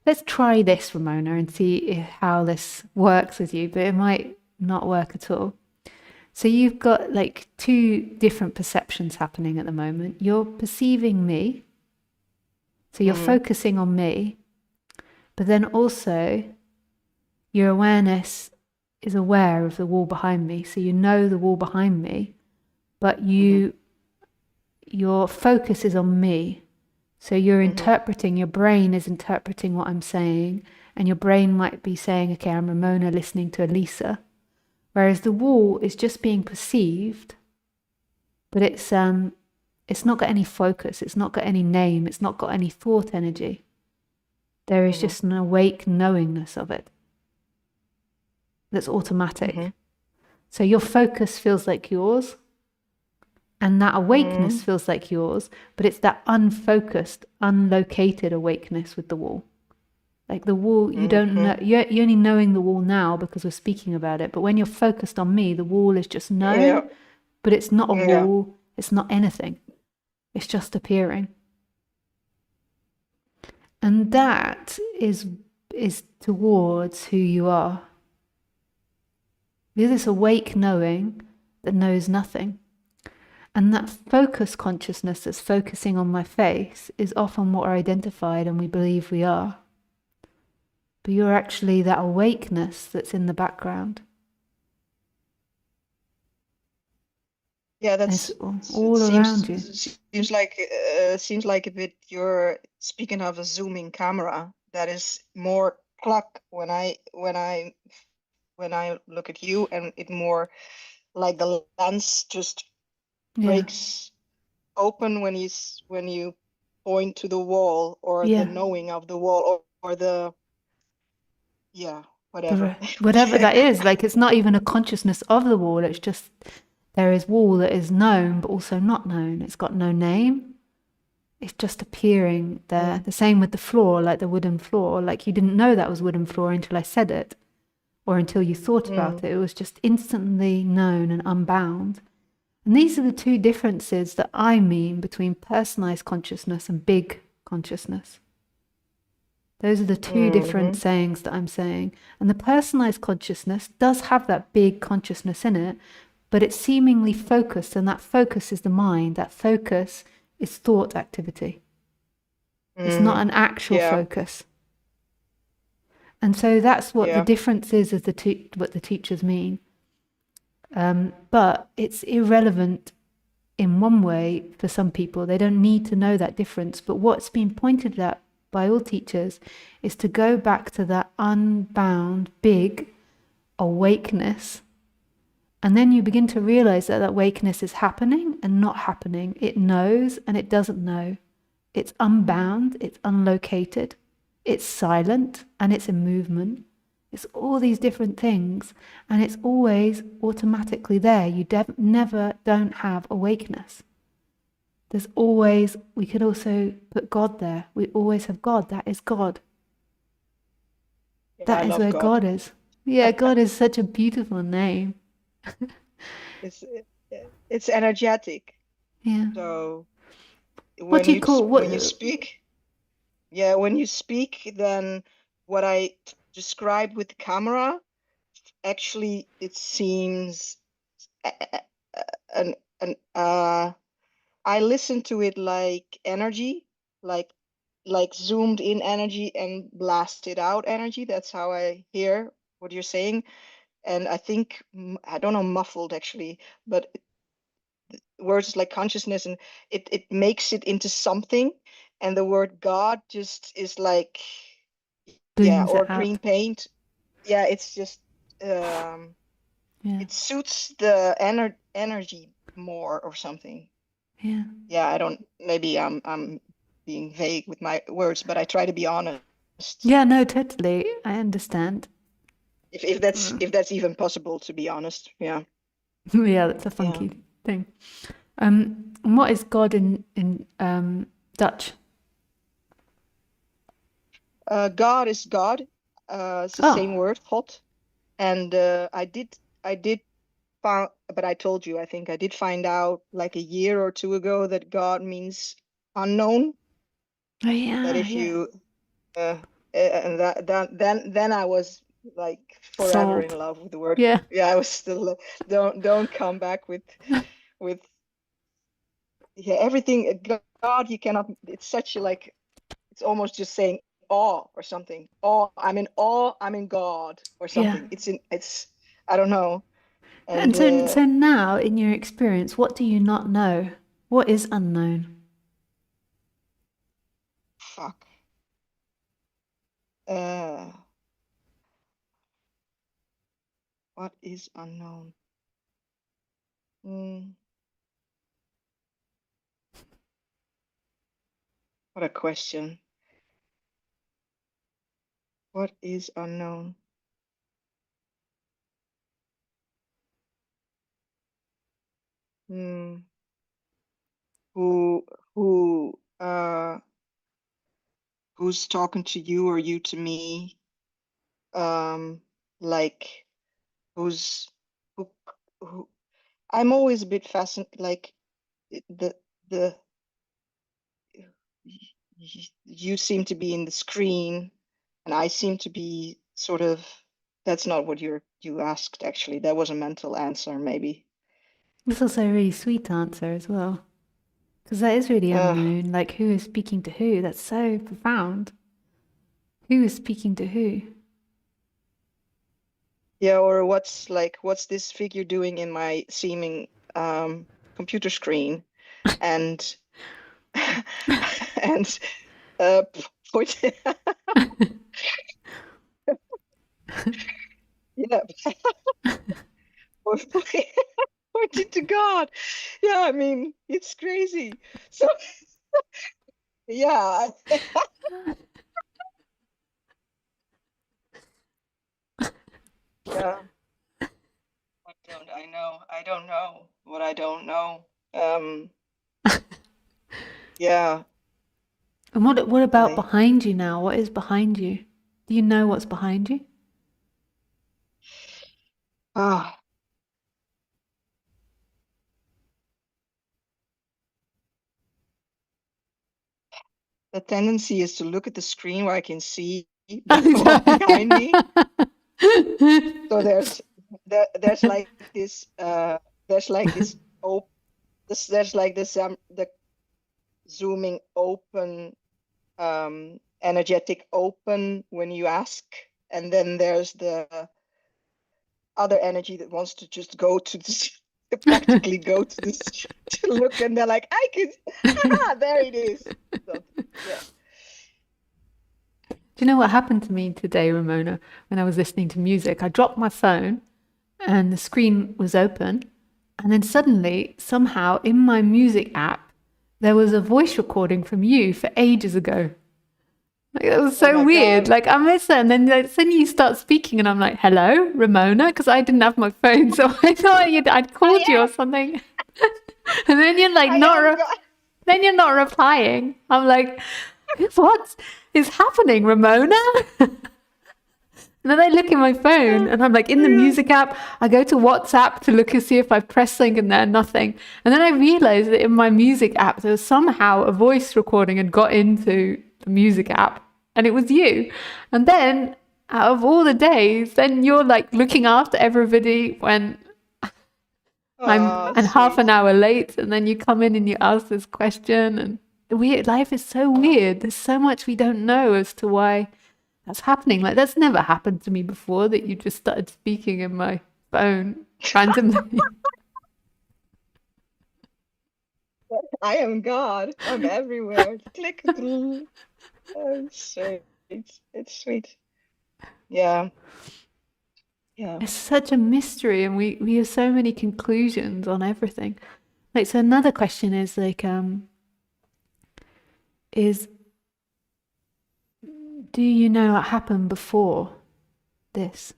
let's try this, Ramona, and see how this works with you, but it might not work at all. So you've got like two different perceptions happening at the moment. You're perceiving me, so you're mm, focusing on me, but then also your awareness is aware of the wall behind me. So you know the wall behind me, but mm, your focus is on me. So you're mm, interpreting, your brain is interpreting what I'm saying, and your brain might be saying, okay, I'm Ramona listening to Elisa. Whereas the wall is just being perceived, but it's not got any focus, it's not got any name, it's not got any thought energy. There is mm, just an awake knowingness of it that's automatic. mm, So your focus feels like yours, and that awakeness mm, feels like yours, but it's that unfocused, unlocated awakeness with the wall. Like the wall, you mm, don't know, mm. you're only knowing the wall now because we're speaking about it. But when you're focused on me, the wall is just Yeah, known, but it's not a yeah. wall, it's not anything, it's just appearing. And that is towards who you are. You're this awake knowing that knows nothing. And that focus consciousness that's focusing on my face is often what we're identified and we believe we are. But you're actually that awakeness that's in the background. Yeah, And it's that's it all around you. seems like a bit you're speaking of a zooming camera that is more pluck when I look at you, and it more like the lens just Yeah. breaks open when you point to the wall, or the Yeah. knowing of the wall, or the, yeah, whatever. Whatever that is, like it's not even a consciousness of the wall, it's just there is wall that is known but also not known. It's got no name. It's just appearing there. Mm, The same with the floor, like the wooden floor. Like you didn't know that was wooden floor until I said it, or until you thought about mm, it. It was just instantly known and unbound. And these are the two differences that I mean between personalized consciousness and big consciousness. Those are the two different mm, sayings that I'm saying. And the personalized consciousness does have that big consciousness in it, but it's seemingly focused, and that focus is the mind. That focus is thought activity. It's not mm. an actual Yeah, focus. And so that's what the yeah. difference is of what the teachers mean. But it's irrelevant in one way for some people. They don't need to know that difference. But what's been pointed at by all teachers is to go back to that unbound, big awakeness. And then you begin to realize that that awakeness is happening and not happening. It knows and it doesn't know. It's unbound, it's unlocated, it's silent, and it's in movement. It's all these different things, and it's always automatically there. You never don't have awakeness. There's always, we could also put God there. We always have God. That is God. Yeah, I That is love where God. God is. Yeah, God is such a beautiful name. It's it's energetic. Yeah. So What do you call when you what? speak, yeah, when you speak, then what I described with the camera, actually it seems an I listen to it like energy, like zoomed in energy and blasted out energy. That's how I hear what you're saying. And I think, I don't know, muffled actually, but words like consciousness, and it makes it into something. And the word God just is like, yeah, Booms it or green out. paint. Yeah, it's just, um, Yeah. it suits the energy more or something. Yeah. Yeah, I don't, maybe I'm being vague with my words, but I try to be honest. Yeah, no, totally. I understand. If that's even possible, to be honest. Yeah. Yeah, that's a Yeah. funky thing. And what is God in Dutch? God is God. It's the same Oh, word, hot. And I did found, but I told you, I think I did find out like a year or two ago that God means unknown. oh That yeah, if yeah. you and then I was like forever in Sold. love with the word. Yeah, Yeah, I was still don't come back with yeah, everything. God, you cannot. It's such a like. It's almost just saying awe or something. Awe. I'm in awe. I'm in God or yeah. something. It's. I don't know. And And so now, in your experience, what do you not know? What is unknown? fuck. Uh, what is unknown? Hmm, what a question. What is unknown? Hmm. Who who who's talking to you or you to me? Like who's who who I'm always a bit fascinated like the the you seem to be in the screen and I seem to be sort of that's not what you asked actually. That was a mental answer maybe. It's also a really sweet answer as well. Because that is really Uh unknown. Like, who is speaking to who? That's so profound. Who is speaking to who? yeah, or what's this figure doing in my seeming computer screen and and uh point yeah pointing to God. Yeah, I mean, it's crazy. So yeah, yeah. What don't I know? I don't know what I don't know. Um, yeah, And what about I behind you now? What is behind you? Do you know what's behind you? ah, the tendency is to look at the screen where I can see what's behind me. So there's like this there's like this op there's like this the zooming open energetic open when you ask, and then there's the other energy that wants to just go to this practically go to this to look, and they're like, I can, ah, there it is. So, yeah. Do you know what happened to me today, Ramona, when I was listening to music? I dropped my phone and the screen was open. And then suddenly, somehow, in my music app, there was a voice recording from you for ages ago. Like, it was Oh so my weird. God. Like, I miss it. And then like, suddenly you start speaking, and I'm like, hello, Ramona, because I didn't have my phone. So I thought I'd called you I or something. And then you're like, I not. am God. Then you're not replying. I'm like, what is happening, Ramona? And then I look in my phone Oh and I'm like in my the God. music app. I go to WhatsApp to look and see if I've pressed something and there, nothing. And then I realized that in my music app, there was somehow a voice recording had got into the music app and it was you. And then out of all the days, then you're like looking after everybody when Oh, and half an sweet. hour late, and then you come in and you ask this question, and weird life is so weird. There's so much we don't know as to why that's happening. Like that's never happened to me before. That you just started speaking in my phone randomly. I am God. I'm everywhere. Click through. Oh, sweet. It's sweet. Yeah. Yeah. It's such a mystery, and we have so many conclusions on everything. Like so, another question is like, is do you know what happened before this?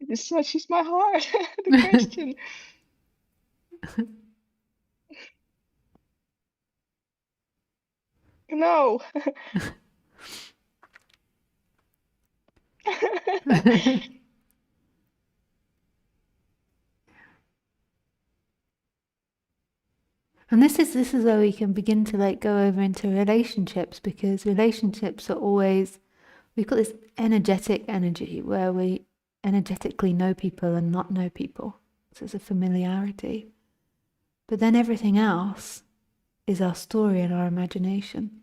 This touches my heart. The question. No. And this is where we can begin to like go over into relationships, because relationships are always, we've got this energetic energy where we energetically know people and not know people. So it's a familiarity. But then everything else is our story and our imagination.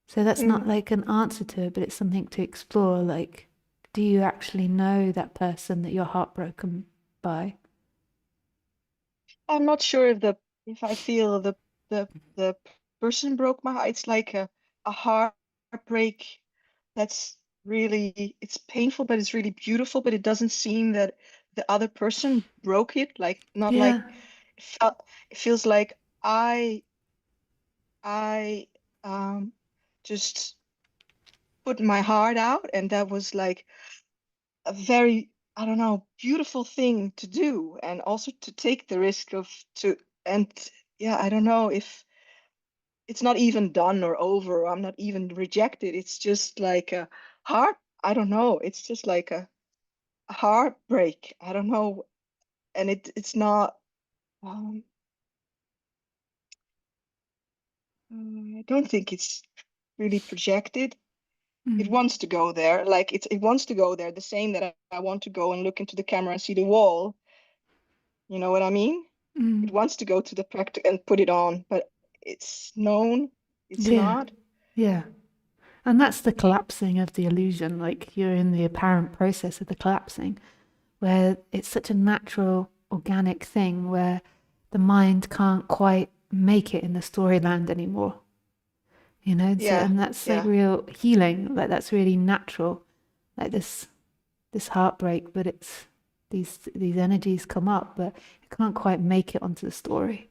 So that's not like an answer to it, but it's something to explore. Like, do you actually know that person that you're heartbroken by? I'm not sure if I feel the person broke my heart. It's like a heartbreak that's really, it's painful, but it's really beautiful, but it doesn't seem that the other person broke it. Like, not Yeah, like it feels like I just put my heart out, and that was like a very, I don't know, beautiful thing to do, and also to take the risk of to and yeah, I don't know if it's not even done or over. I'm not even rejected. It's just like a heart. I don't know. It's just like a heartbreak. I don't know, and it's not. Um, I don't think it's really projected. It mm. wants to go there. Like it wants to go there. The same that I want to go and look into the camera and see the wall. You know what I mean? It Mm. wants to go to the practice and put it on, but it's known. It's Yeah, not. yeah. And that's the collapsing of the illusion. Like, you're in the apparent process of the collapsing, where it's such a natural, organic thing where the mind can't quite make it in the storyland anymore. So, Yeah, and that's like yeah, real healing. Like, that's really natural. Like this heartbreak, but it's these energies come up, but it can't quite make it onto the story.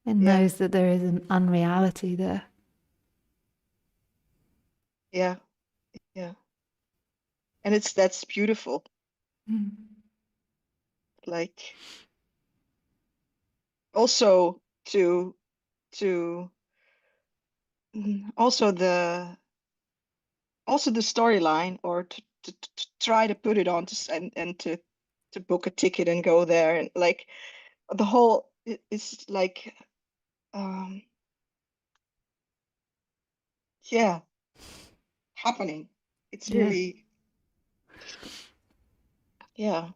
It yeah, knows that there is an unreality there. yeah, yeah. And that's beautiful. Mm. Like also to also the storyline, or to try to put it on and to book a ticket and go there, and like the whole is like um yeah, happening. It's Yeah. really, yeah.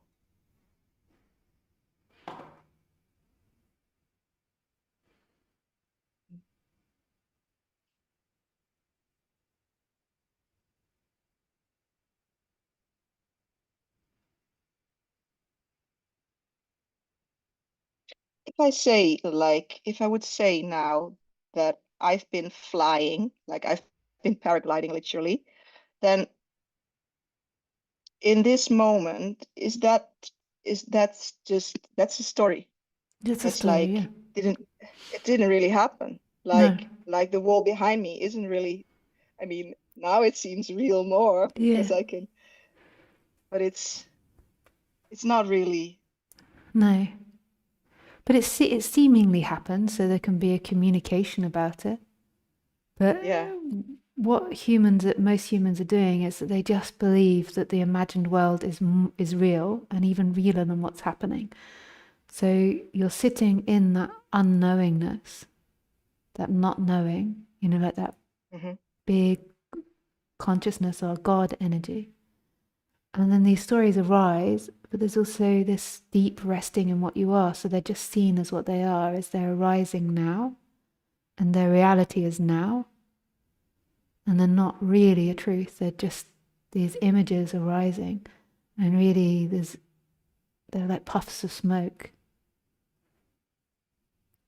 If I would say now that I've been flying, like I've been paragliding literally, then in this moment, that's a story. Just a That's story, yeah. like it didn't really happen. No. Like the wall behind me isn't really, I mean, now it seems real more Yeah. because I can, but it's not really. No. But it seemingly happens, so there can be a communication about it. But Yeah. what most humans are doing is that they just believe that the imagined world is real and even realer than what's happening. So you're sitting in that unknowingness, that not knowing, like that Hmm. big consciousness or God energy. And then these stories arise, but there's also this deep resting in what you are. So they're just seen as what they are, as they're arising now, and their reality is now. And they're not really a truth, they're just these images arising. And really, they're like puffs of smoke.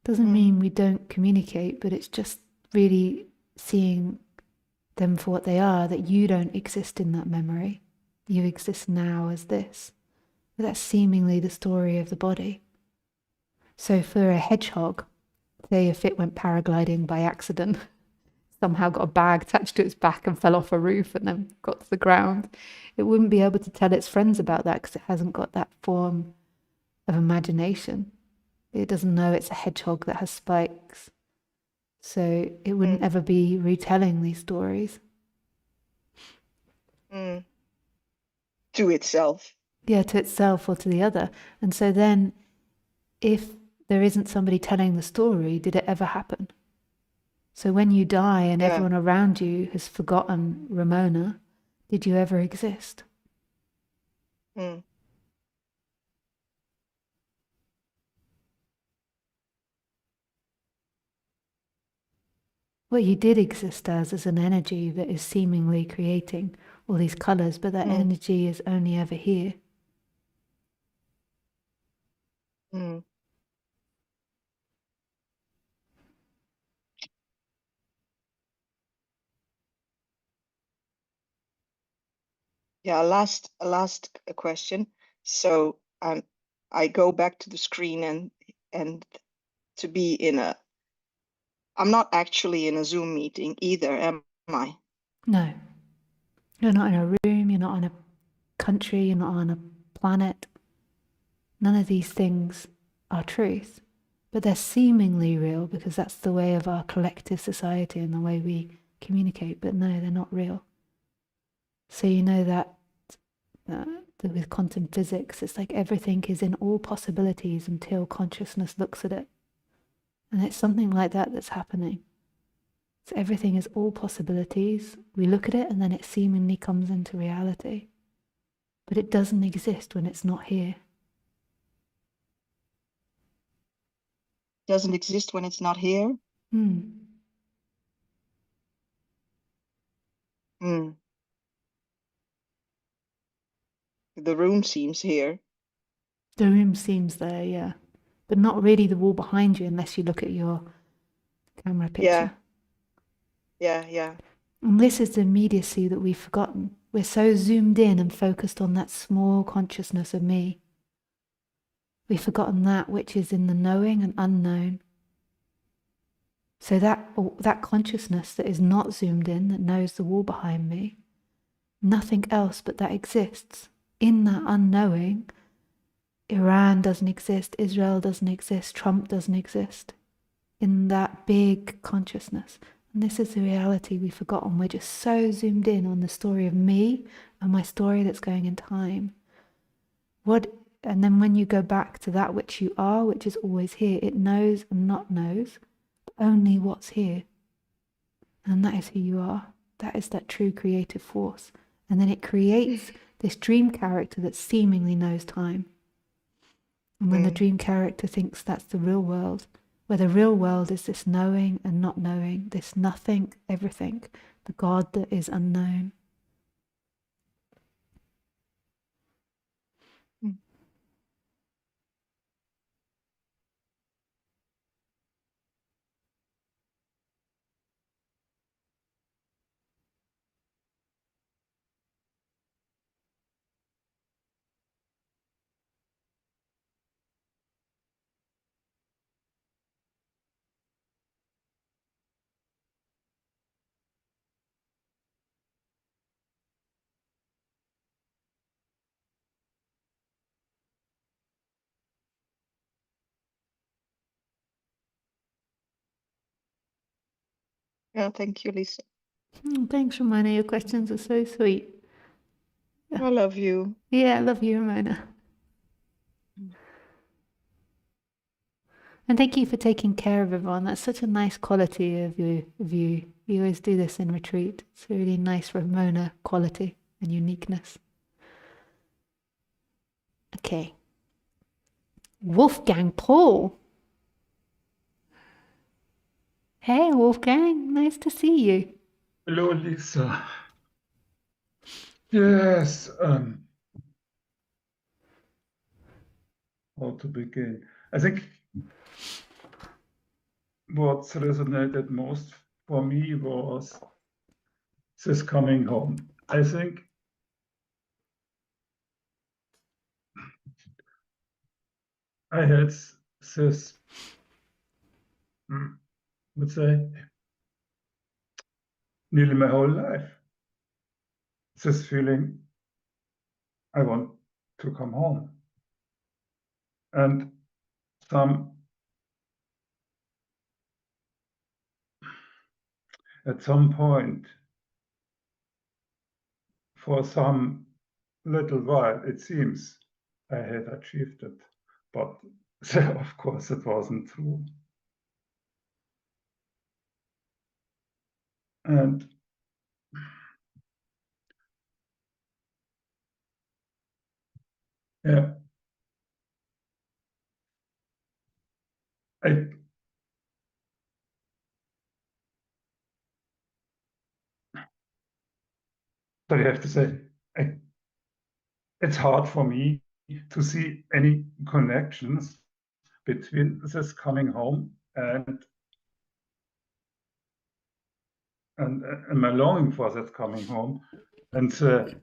Doesn't Mm. mean we don't communicate, but it's just really seeing them for what they are, that you don't exist in that memory. You exist now as this. But that's seemingly the story of the body. So for a hedgehog, say if it went paragliding by accident, somehow got a bag attached to its back and fell off a roof and then got to the ground, it wouldn't be able to tell its friends about that because it hasn't got that form of imagination. It doesn't know it's a hedgehog that has spikes. So it wouldn't ever be retelling these stories. To itself. Yeah, to itself or to the other. And so then, if there isn't somebody telling the story, did it ever happen? So when you die and everyone around you has forgotten Ramona, did you ever exist? What you did exist as is an energy that is seemingly creating all these colors, but that energy is only ever here. Yeah, last question. So I go back to the screen and to be in a. I'm not actually in a Zoom meeting either, am I? No. You're not in a room, you're not on a country, you're not on a planet. None of these things are truth, but they're seemingly real because that's the way of our collective society and the way we communicate, but no, they're not real. So you know that with quantum physics, it's like everything is in all possibilities until consciousness looks at it. And it's something like that that's happening. So everything is all possibilities. We look at it and then it seemingly comes into reality. But it doesn't exist when it's not here. Doesn't exist when it's not here? The room seems here. The room seems there, yeah. But not really the wall behind you unless you look at your camera picture. Yeah. And this is the immediacy that we've forgotten. We're so zoomed in and focused on that small consciousness of me. We've forgotten that which is in the knowing and unknown. So that consciousness that is not zoomed in, that knows the wall behind me, nothing else but that exists. In that unknowing, Iran doesn't exist, Israel doesn't exist, Trump doesn't exist. In that big consciousness. And this is the reality we've forgotten. We're just so zoomed in on the story of me and my story that's going in time. And then when you go back to that which you are, which is always here, it knows and not knows, but only what's here. And that is who you are. That is that true creative force. And then it creates this dream character that seemingly knows time. And when the dream character thinks that's the real world, where the real world is this knowing and not knowing, this nothing, everything, the God that is unknown. Yeah, thank you, Lisa. Thanks, Ramona. Your questions are so sweet. I love you. Yeah, I love you, Ramona. And thank you for taking care of everyone. That's such a nice quality of you. You always do this in retreat. It's a really nice Ramona quality and uniqueness. Okay. Wolfgang Paul. Hey, Wolfgang. Nice to see you. Hello, Lisa. Yes, how to begin? I think what resonated most for me was this coming home. I think I had this, would say, nearly my whole life. This feeling, I want to come home. And at some point, for some little while, it seems I had achieved it. But of course, it wasn't true. And yeah, but I have to say, it's hard for me to see any connections between this coming home and my longing for that coming home and the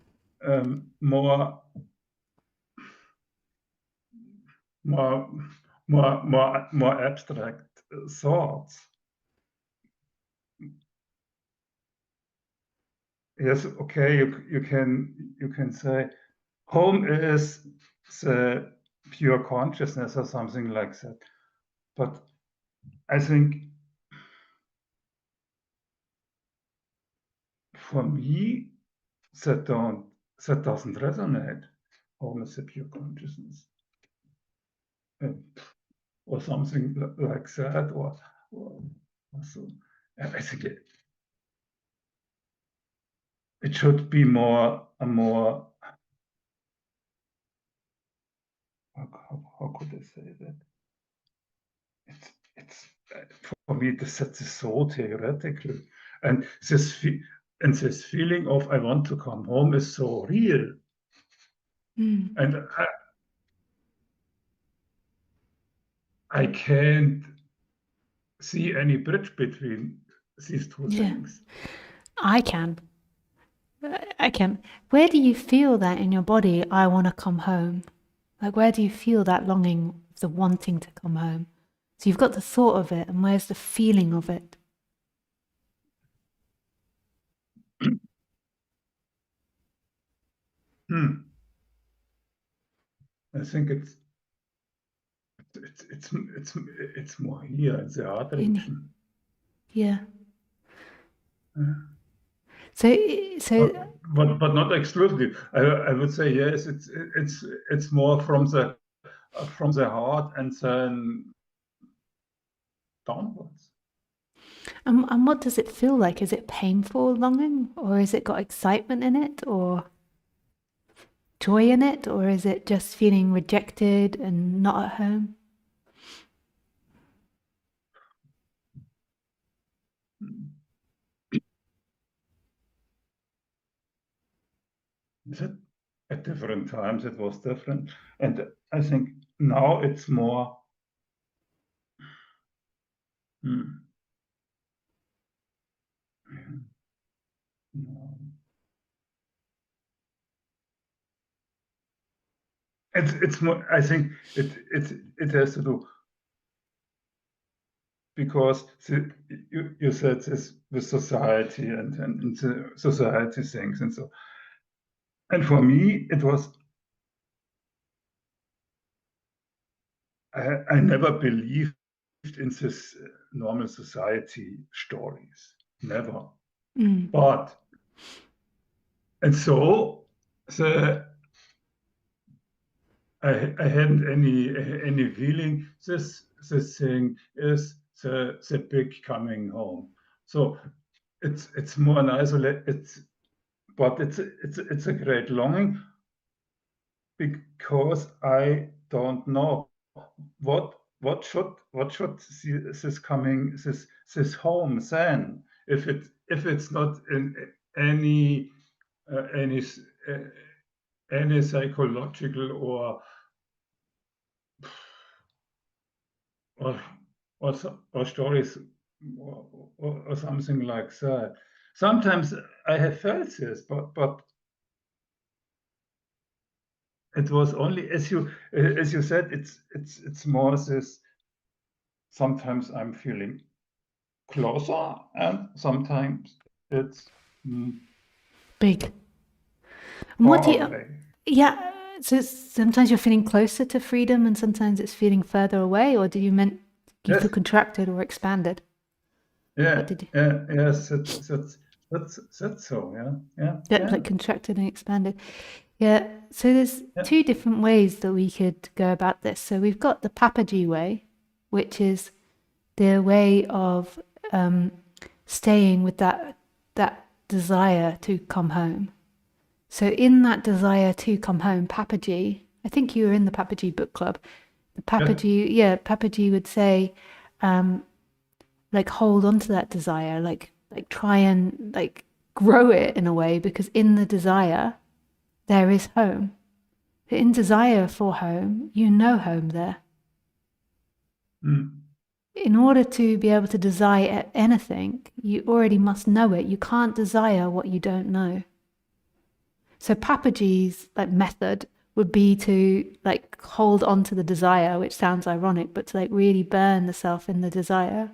more abstract thoughts. Yes, okay, you can say home is the pure consciousness or something like that. But I think for me that doesn't resonate. Home is the pure consciousness. Or something like that, or so. I think it should be more how could I say that? It's for me that's so theoretical, and this feeling of I want to come home is so real, and I can't see any bridge between these two things. I can. Where do you feel that in your body? I want to come home. Like, where do you feel that longing, the wanting to come home? So you've got the thought of it, and where's the feeling of it? I think it's more here in the heart region. Yeah. So but not exclusively. I would say yes. It's more from the heart and then downwards. And what does it feel like? Is it painful longing, or has it got excitement in it, or joy in it, or is it just feeling rejected and not at home? At different times it was different, and I think now it's more. It's more. I think it has to do because you said this with society and the society things and so. And for me, it was. I never believed in this normal society stories. Never. But and so I hadn't any feeling this thing is the big coming home. So it's more an isolated. But it's a great longing because I don't know what should this coming this home then if it's not in any psychological or stories or something like that. Sometimes I have felt this, but it was only as you said. It's more this. Sometimes I'm feeling closer, and sometimes it's mm, Big. And what do far you, away. yeah, so sometimes you're feeling closer to freedom and sometimes it's feeling further away, or do you feel Yes, contracted or expanded? What did you, yes, that's so, yeah, like contracted and expanded? Yeah, so there's yeah, two different ways that we could go about this. So we've got the Papaji way, which is the way of staying with that desire to come home. So in that desire to come home, Papaji, I think you were in the Papaji book club. The Papaji would say, like hold on to that desire, like try and like grow it in a way, because in the desire there is home. In desire for home, you know home there. mm, In order to be able to desire anything, you already must know it. You can't desire what you don't know. So Papaji's like method would be to like hold on to the desire, which sounds ironic, but to like really burn the self in the desire.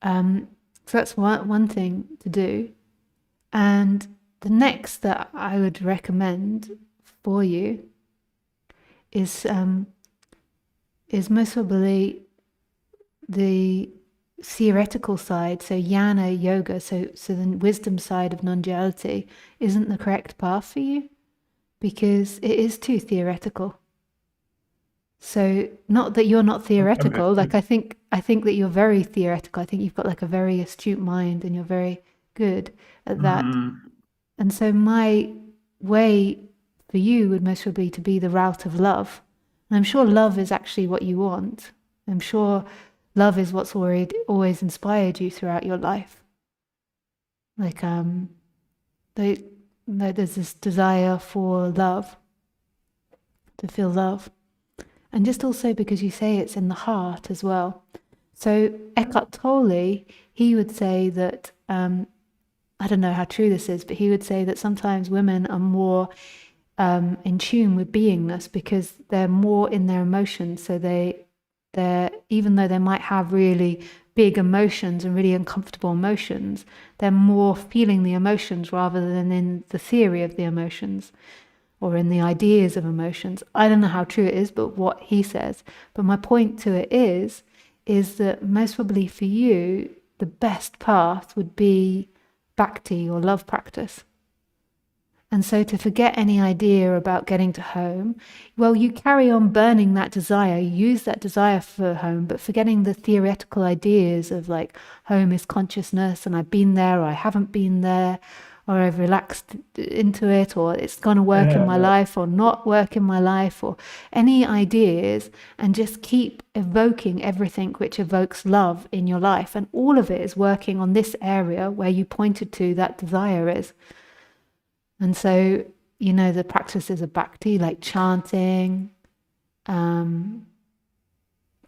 So that's one thing to do. And the next that I would recommend for you is most probably the theoretical side, so jnana yoga, so the wisdom side of non-duality isn't the correct path for you because it is too theoretical. So not that you're not theoretical, like I think that you're very theoretical. I think you've got like a very astute mind and you're very good at that. And so my way for you would most probably to be the route of love. And I'm sure love is actually what you want. I'm sure love is what's always inspired you throughout your life. Like there's this desire for love, to feel love. And just also because you say it's in the heart as well. So Eckhart Tolle, he would say that, I don't know how true this is, but he would say that sometimes women are more in tune with beingness because they're more in their emotions. So they're, even though they might have really big emotions and really uncomfortable emotions, they're more feeling the emotions rather than in the theory of the emotions or in the ideas of emotions. I don't know how true it is, but what he says. But my point to it is that most probably for you, the best path would be bhakti or love practice. And so to forget any idea about getting to home, well, you carry on burning that desire, you use that desire for home, but forgetting the theoretical ideas of like home is consciousness and I've been there or I haven't been there, or I've relaxed into it, or it's going to work in my life or not work in my life, or any ideas, and just keep evoking everything which evokes love in your life. And all of it is working on this area where you pointed to that desire is. And so, you know, the practices of bhakti, like chanting,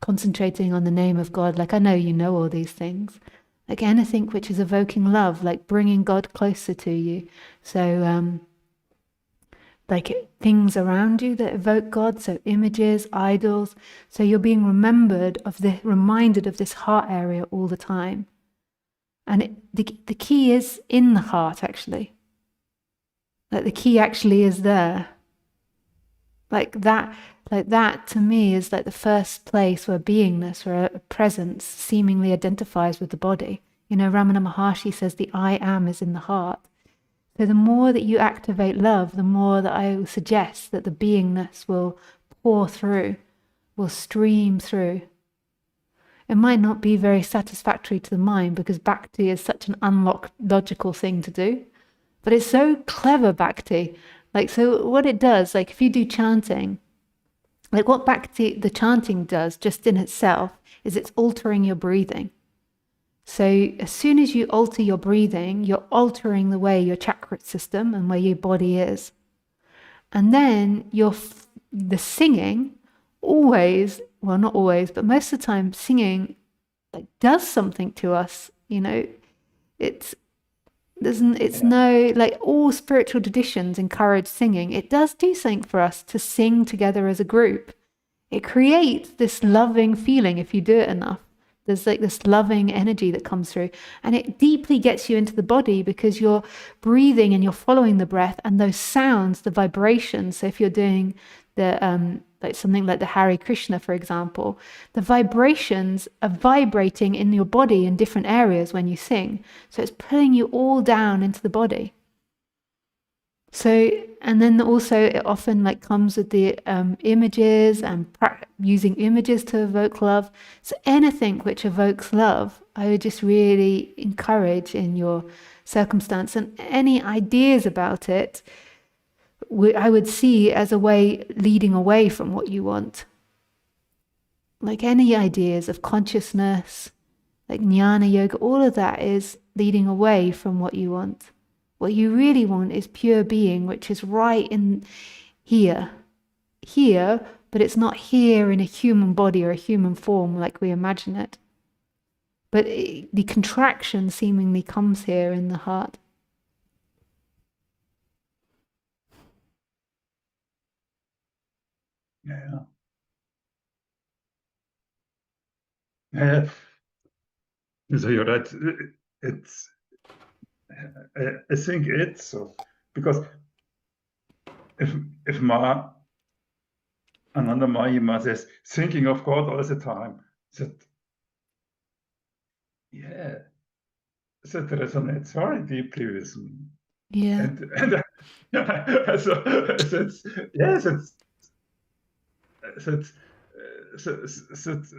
concentrating on the name of God. Like I know you know all these things. Like anything which is evoking love, like bringing God closer to you. So, like things around you that evoke God, so images, idols. So you're being reminded of this heart area all the time. And the key is in the heart, actually. Like the key actually is there. Like that to me is like the first place where beingness, where a presence seemingly identifies with the body. You know, Ramana Maharshi says the I am is in the heart. So the more that you activate love, the more that I suggest that the beingness will pour through, will stream through. It might not be very satisfactory to the mind because bhakti is such an unlogical thing to do, but it's so clever bhakti. Like, so what it does, like if you do chanting, like what bhakti, the chanting does just in itself is it's altering your breathing. So as soon as you alter your breathing, you're altering the way your chakra system and where your body is. And then the singing always, well, not always, but most of the time singing like does something to us, you know. It's no, like all spiritual traditions encourage singing. It does do something for us to sing together as a group. It creates this loving feeling if you do it enough. There's like this loving energy that comes through, and it deeply gets you into the body because you're breathing and you're following the breath, and those sounds, the vibrations. So if you're doing the like something like the Hare Krishna, for example, the vibrations are vibrating in your body in different areas when you sing. So it's pulling you all down into the body. So, and then also it often like comes with the images and using images to evoke love. So anything which evokes love, I would just really encourage in your circumstance, and any ideas about it, I would see as a way leading away from what you want. Like any ideas of consciousness, like jnana yoga, all of that is leading away from what you want. What you really want is pure being, which is right in here, but it's not here in a human body or a human form like we imagine it. But the contraction seemingly comes here in the heart. Yeah. Yeah. So you're right. It's. I think it's so, because if Ananda Mahima says thinking of God all the time, that resonates very deeply with me. Yeah. And so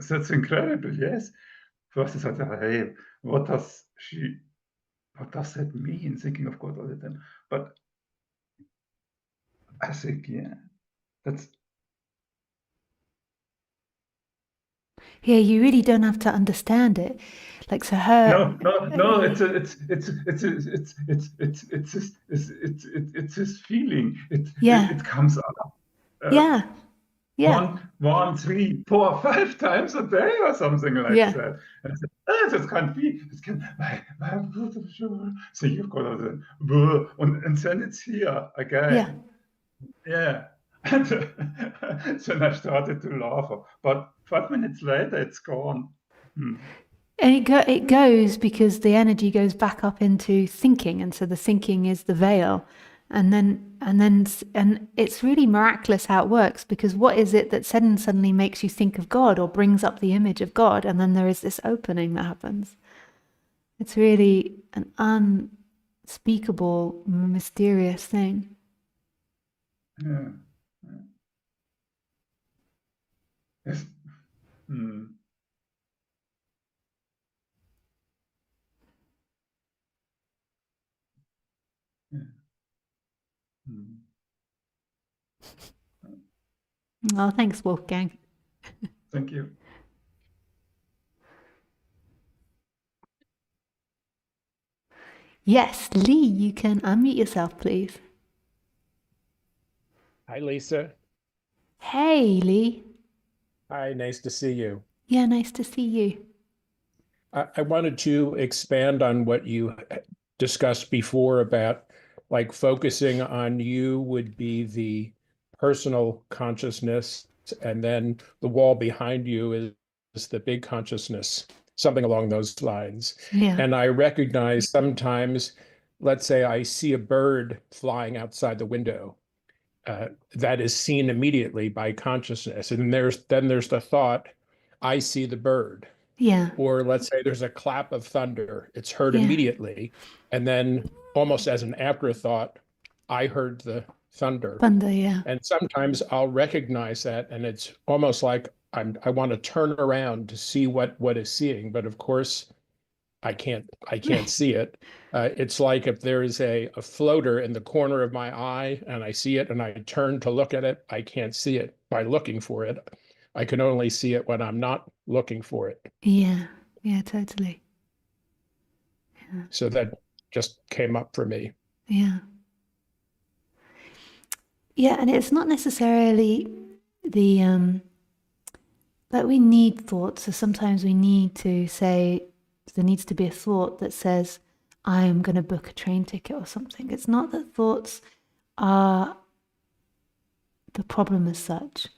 that's incredible. Yes. First I thought, hey, what does that mean, thinking of God all the time? But I think, that's. Yeah, you really don't have to understand it. Like, so her. No. It's this feeling. It comes up. Yeah. 1, 3, 4, 5 times a day or something like that. And I said, das can't be. It can. So you've got the and then it's here again. Yeah. And then I started to laugh. But 5 minutes later, it's gone. And it goes because the energy goes back up into thinking, and so the thinking is the veil, and it's really miraculous how it works, because what is it that suddenly makes you think of God or brings up the image of God, and then there is this opening that happens. It's really an unspeakable, mysterious thing. Yeah. Yes. Oh, thanks, Wolfgang. Thank you. Yes, Lee, you can unmute yourself, please. Hi, Lisa. Hey, Lee. Hi, nice to see you. Yeah, nice to see you. I wanted to expand on what you discussed before about like focusing on you would be the personal consciousness, and then the wall behind you is the big consciousness, something along those lines. Yeah. And I recognize sometimes, let's say I see a bird flying outside the window. That is seen immediately by consciousness. And then there's the thought, I see the bird. Yeah. Or let's say there's a clap of thunder. It's heard Yeah. immediately. And then almost as an afterthought, I heard the thunder. Thunder, yeah. And sometimes I'll recognize that, and it's almost like I want to turn around to see what is seeing. But of course, I can't see it. It's like if there is a floater in the corner of my eye and I see it and I turn to look at it, I can't see it by looking for it. I can only see it when I'm not looking for it. Yeah, totally. Yeah. So that just came up for me. Yeah. Yeah, and it's not necessarily the that we need thoughts. So sometimes we need to say, there needs to be a thought that says, I am going to book a train ticket or something. It's not that thoughts are the problem as such.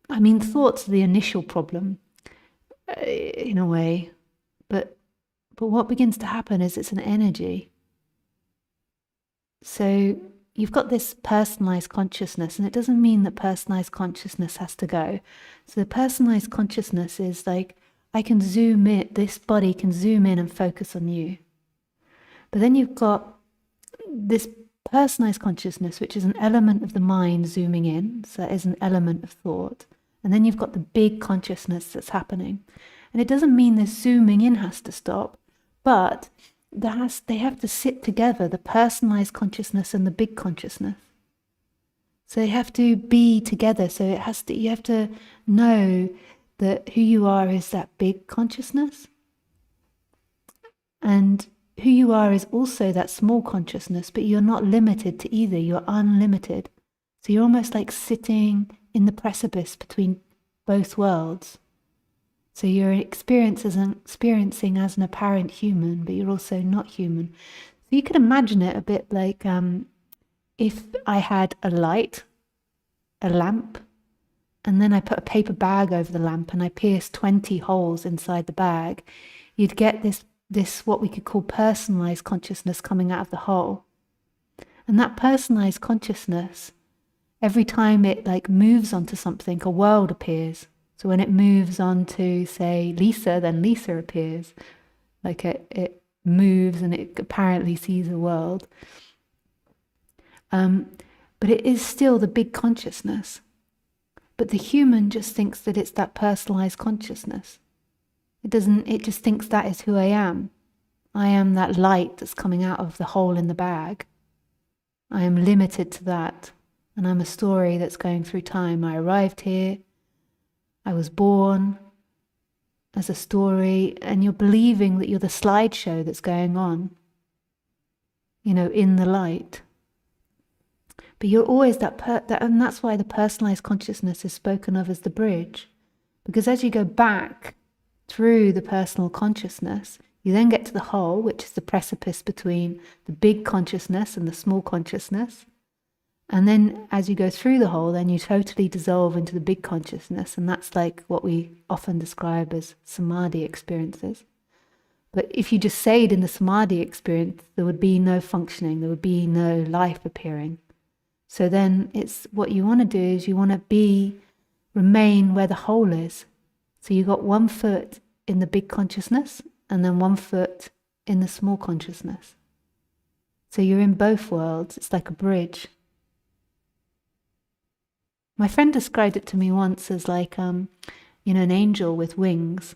I mean, thoughts are the initial problem. in a way. But what begins to happen is it's an energy. So you've got this personalized consciousness, and it doesn't mean that personalized consciousness has to go. So the personalized consciousness is like, I can zoom in, this body can zoom in and focus on you. But then you've got this personalized consciousness, which is an element of the mind zooming in. So that is an element of thought. And then you've got the big consciousness that's happening. And it doesn't mean this zooming in has to stop, but they have to sit together, the personalized consciousness and the big consciousness. So they have to be together. So you have to know that who you are is that big consciousness. And who you are is also that small consciousness, but you're not limited to either. You're unlimited. So you're almost like sitting in the precipice between both worlds. So you're experiencing as an apparent human, but you're also not human. So you could imagine it a bit like if I had a light, a lamp, and then I put a paper bag over the lamp and I pierced 20 holes inside the bag, you'd get this what we could call personalized consciousness coming out of the hole. And that personalized consciousness, every time it like moves onto something, a world appears. So when it moves on to, say, Lisa, then Lisa appears. Like it moves and it apparently sees a world. But it is still the big consciousness. But the human just thinks that it's that personalized consciousness. It just thinks that is who I am. I am that light that's coming out of the hole in the bag. I am limited to that. And I'm a story that's going through time. I arrived here. I was born as a story, and you're believing that you're the slideshow that's going on, in the light. But you're always and that's why the personalized consciousness is spoken of as the bridge. Because as you go back through the personal consciousness, you then get to the whole, which is the precipice between the big consciousness and the small consciousness. And then as you go through the whole, then you totally dissolve into the big consciousness. And that's like what we often describe as samadhi experiences. But if you just stayed in the samadhi experience, there would be no functioning, there would be no life appearing. So then it's what you want to do is you want to remain where the whole is. So you got 1 foot in the big consciousness and then 1 foot in the small consciousness. So you're in both worlds. It's like a bridge. My friend described it to me once as like, an angel with wings,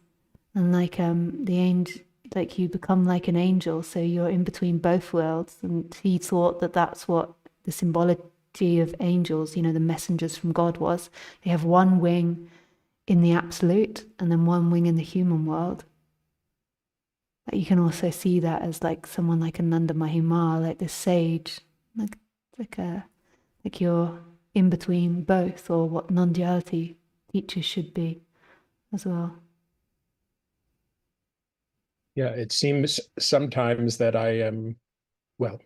and like the angel, like you become like an angel, so you're in between both worlds. And he thought that that's what the symbology of angels, the messengers from God was. They have 1 wing in the absolute, and then 1 wing in the human world. You can also see that as like someone like Ananda Mahima, like this sage, like you're in between both, or what non-duality teachers should be as well. Yeah, it seems sometimes that I am,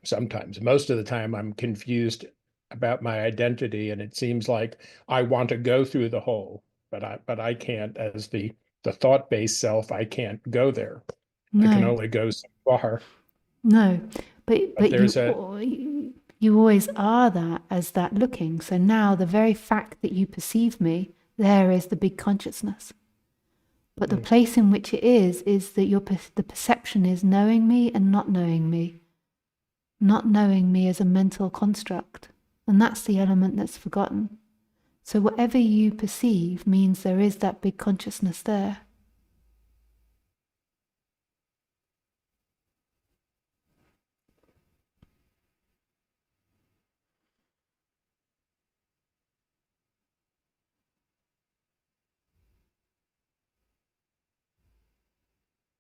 sometimes, most of the time I'm confused about my identity, and it seems like I want to go through the whole, but I can't, as the thought-based self, I can't go there. No. I can only go so far. No, but there's you always are that as that looking. So now the very fact that you perceive me, there is the big consciousness. But the place in which it is that the perception is knowing me and not knowing me. Not knowing me as a mental construct. And that's the element that's forgotten. So whatever you perceive means there is that big consciousness there.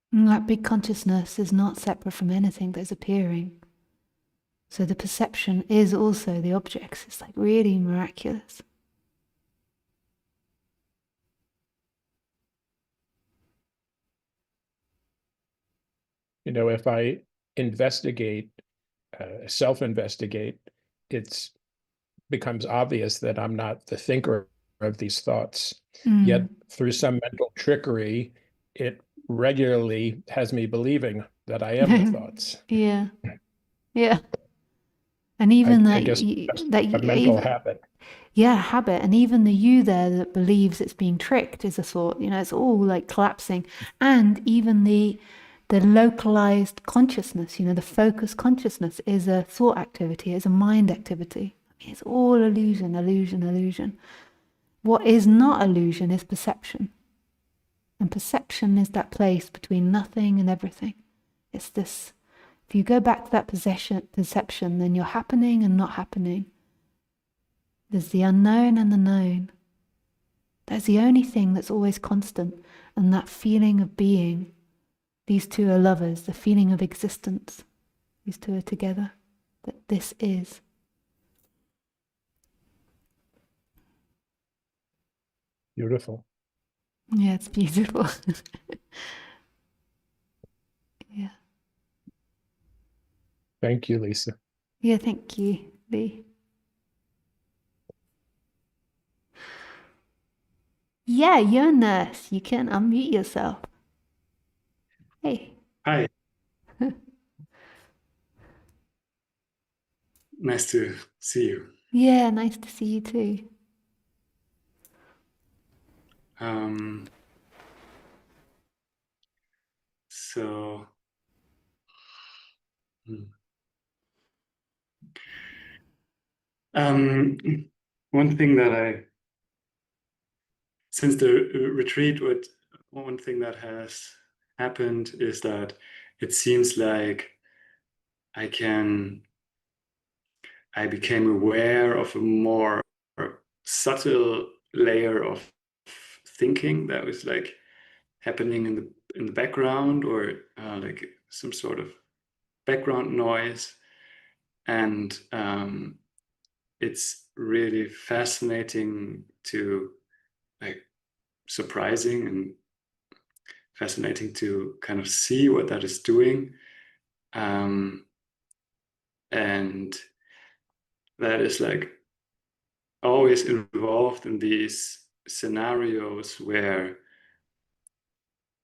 And that big consciousness is not separate from anything that's appearing. So the perception is also the objects. It's like really miraculous. If I investigate, self-investigate, it becomes obvious that I'm not the thinker of these thoughts. Yet through some mental trickery, it regularly has me believing that I am the thoughts. Yeah. Yeah. And even I that, guess that a mental habit. yeah, habit. And even the you there that believes it's being tricked is a thought. It's all like collapsing. And even the localized consciousness, the focused consciousness is a thought activity, is a mind activity. It's all illusion, illusion, illusion. What is not illusion is perception. And perception is that place between nothing and everything. It's this, if you go back to that perception, then you're happening and not happening. There's the unknown and the known. That's the only thing that's always constant. And that feeling of being, these two are lovers, the feeling of existence. These two are together, that this is. Beautiful. Yeah, it's beautiful. Yeah. Thank you, Lisa. Yeah, thank you, Lee. Yeah, you're a nurse. You can unmute yourself. Hey. Hi. Nice to see you. Yeah, nice to see you too. So, one thing that since the retreat, one thing that has happened is that it seems like I became aware of a more subtle layer of thinking that was like happening in the background, or like some sort of background noise, and it's really fascinating to, like, surprising and fascinating to kind of see what that is doing, and that is like always involved in these scenarios where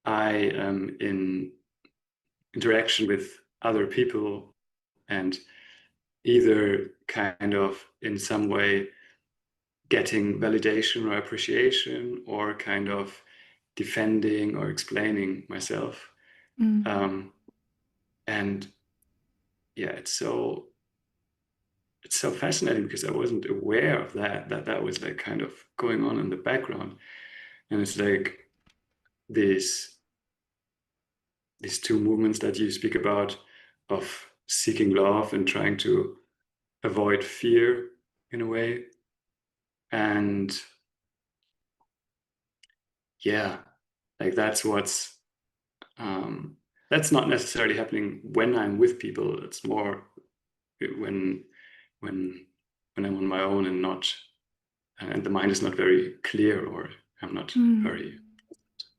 I am in interaction with other people and either kind of in some way getting validation or appreciation, or kind of defending or explaining myself. And yeah, it's so fascinating because I wasn't aware of that was like kind of going on in the background. And it's like these two movements that you speak about, of seeking love and trying to avoid fear in a way. And yeah, like that's not necessarily happening when I'm with people. It's more when I'm on my own and the mind is not very clear, or I'm not very,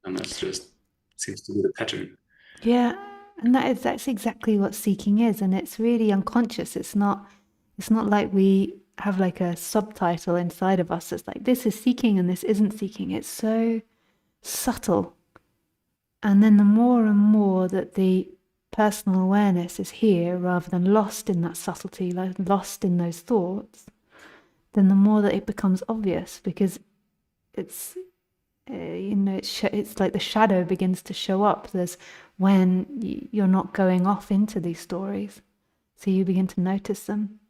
and that's just seems to be the pattern. Yeah, and that's exactly what seeking is, and it's really unconscious. It's not like we have like a subtitle inside of us that's like, this is seeking and this isn't seeking. It's so subtle. And then the more and more that the personal awareness is here rather than lost in that subtlety, like lost in those thoughts, then the more that it becomes obvious, because it's it's like the shadow begins to show up. There's when you're not going off into these stories, so you begin to notice them.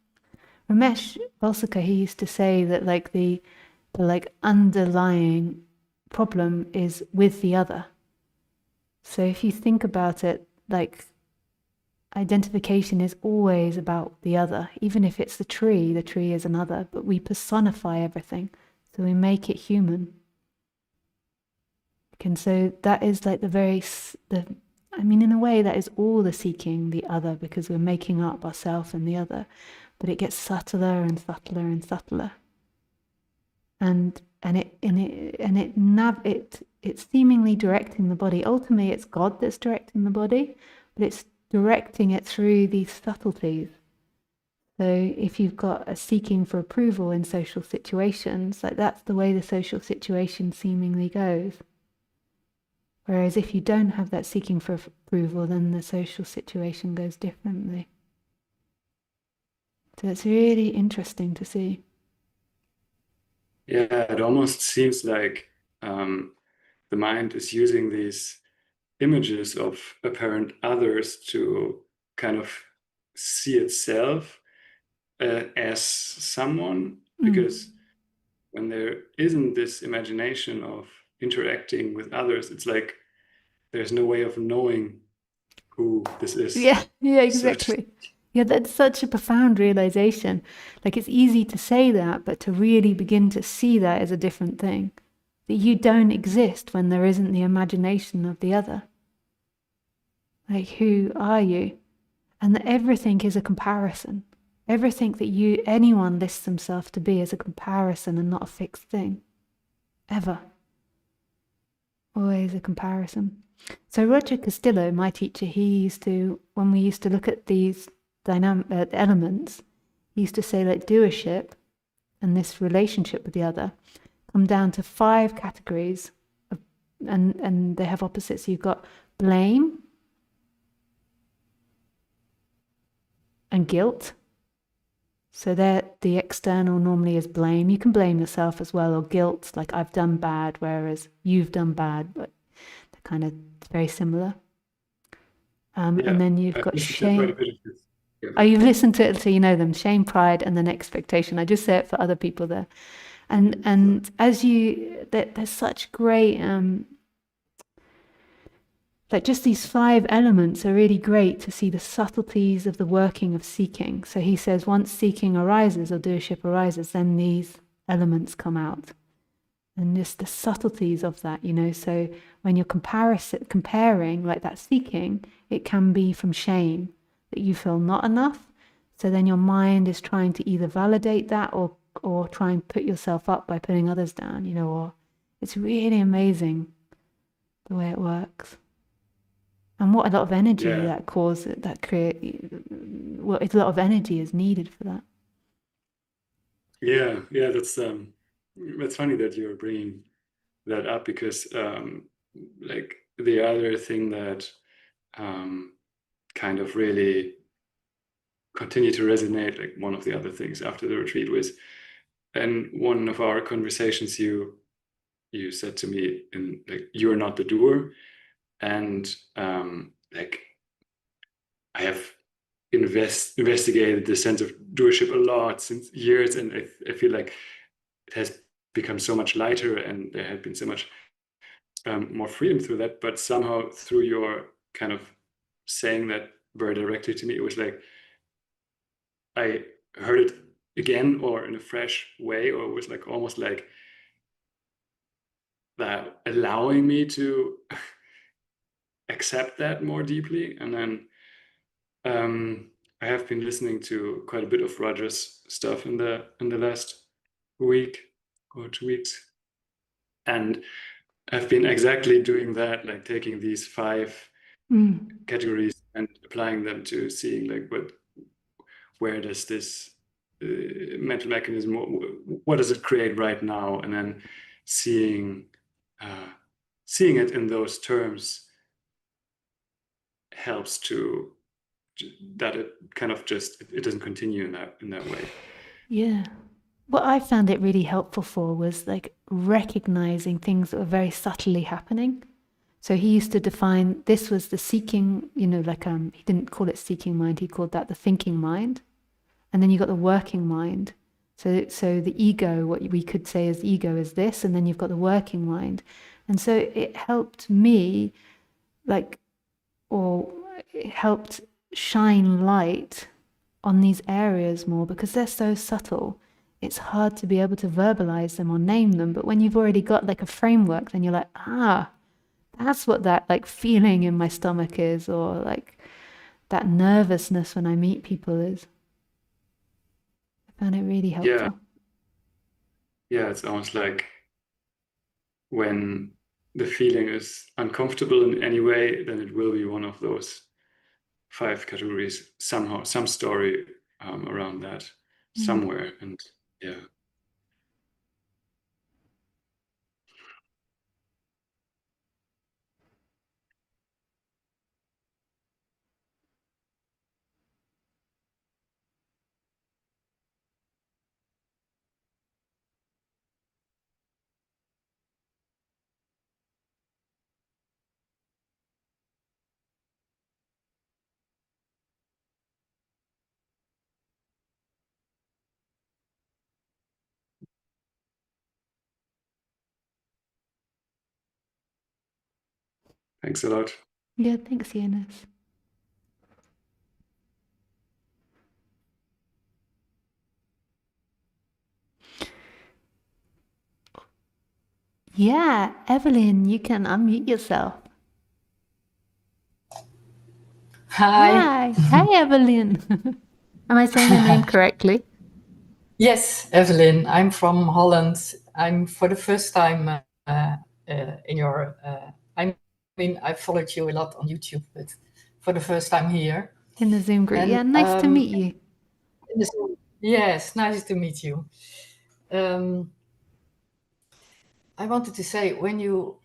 Ramesh Balsaka, he used to say that like the like underlying problem is with the other. So if you think about it, like identification is always about the other. Even if it's the tree is another, but we personify everything, so we make it human. And so that is like in a way that is all the seeking, the other, because we're making up ourselves and the other, but it gets subtler and subtler and subtler. And it's seemingly directing the body. Ultimately, it's God that's directing the body, but it's directing it through these subtleties. So if you've got a seeking for approval in social situations, like that's the way the social situation seemingly goes. Whereas if you don't have that seeking for approval, then the social situation goes differently. So it's really interesting to see. Yeah, it almost seems like the mind is using these images of apparent others to kind of see itself as someone, because when there isn't this imagination of interacting with others, it's like there's no way of knowing who this is. Yeah, exactly. Yeah, that's such a profound realization. Like, it's easy to say that, but to really begin to see that is a different thing. That you don't exist when there isn't the imagination of the other. Like, who are you? And that everything is a comparison. Everything that anyone lists themselves to be is a comparison and not a fixed thing. Ever. Always a comparison. So Roger Castillo, my teacher, when we used to look at these elements, he used to say, like, doership and this relationship with the other come down to 5 categories, and they have opposites. You've got blame and guilt. So that the external normally is blame. You can blame yourself as well, or guilt, like I've done bad, whereas you've done bad, but they're kind of very similar. And then you've got shame. Oh, you've listened to it, so you know them. Shame, pride, and then expectation. I just say it for other people there. And as there's such great, like, just these 5 elements are really great to see the subtleties of the working of seeking. So he says once seeking arises or doership arises, then these elements come out. And just the subtleties of that, So when you're comparing, like that seeking, it can be from shame, that you feel not enough. So then your mind is trying to either validate that or try and put yourself up by putting others down, or it's really amazing the way it works. And what a lot of energy a lot of energy is needed for that. Yeah, that's funny that you're bringing that up, because like the other thing that kind of really continued to resonate, like one of the other things after the retreat was, and one of our conversations, you said to me, like, you're not the doer. And like, I have investigated the sense of doership a lot since years, and I feel like it has become so much lighter, and there had been so much more freedom through that. But somehow through your kind of saying that very directly to me, it was like I heard it again, or in a fresh way, or it was like almost like that allowing me to accept that more deeply. And then I have been listening to quite a bit of Roger's stuff in the last week or 2 weeks, and I've been exactly doing that, like taking these 5 categories and applying them to seeing, like, where does this mental mechanism, what does it create right now, and then seeing it in those terms helps to that it kind of just it doesn't continue in that way. Yeah. What I found it really helpful for was, like, recognizing things that were very subtly happening. So he used to define this was the seeking, like he didn't call it seeking mind, he called that the thinking mind. And then you got the working mind. So the ego, what we could say as ego, is this, and then you've got the working mind. And so it helped me, it helped shine light on these areas more, because they're so subtle. It's hard to be able to verbalize them or name them. But when you've already got, like, a framework, then you're like, that's what that, like, feeling in my stomach is, or like that nervousness when I meet people is. I found it really helpful. Yeah, it's almost like when the feeling is uncomfortable in any way, then it will be one of those 5 categories somehow, some story around that somewhere. And yeah. Thanks a lot. Yeah, thanks, Eunice. Yeah, Evelyn, you can unmute yourself. Hi. Hi, Evelyn. Am I saying your name correctly? Yes, Evelyn. I'm from Holland. I'm for the first time in your. I mean, I followed you a lot on YouTube, but for the first time here. In the Zoom group. And, Yeah, nice to meet you. Yes, nice to meet you. I wanted to say when you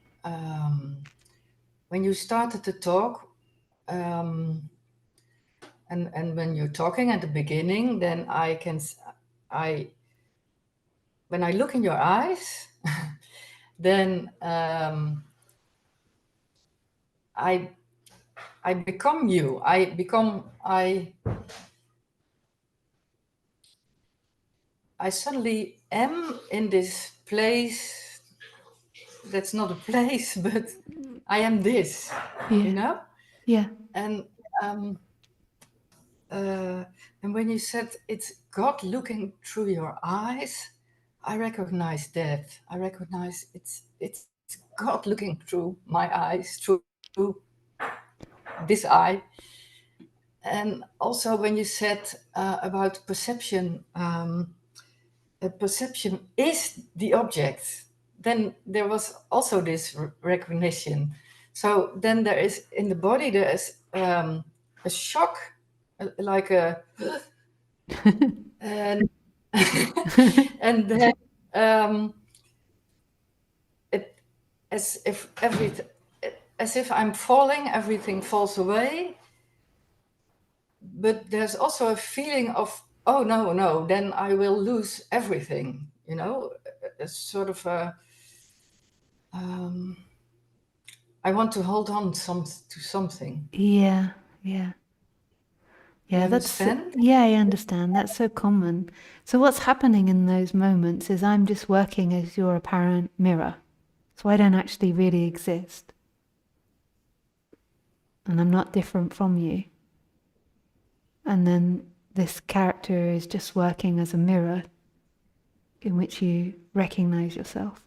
started to talk, and when you're talking at the beginning, then when I look in your eyes, then I become you. I suddenly am in this place that's not a place, but I am this, you know? Yeah. And when you said it's God looking through your eyes, I recognize that. I recognize it's God looking through my eyes, through this eye. And also when you said about perception, perception is the object, then there was also this recognition. So then there is in the body, there is a shock, like a and and then it as if I'm falling, everything falls away. But there's also a feeling of, oh no, then I will lose everything. You know, a sort of a. I want to hold on to something. Yeah. You That's understand? yeah, I understand. That's so common. So what's happening in those moments is I'm just working as your apparent mirror. So I don't actually really exist. And I'm not different from you. And then this character is just working as a mirror in which you recognize yourself.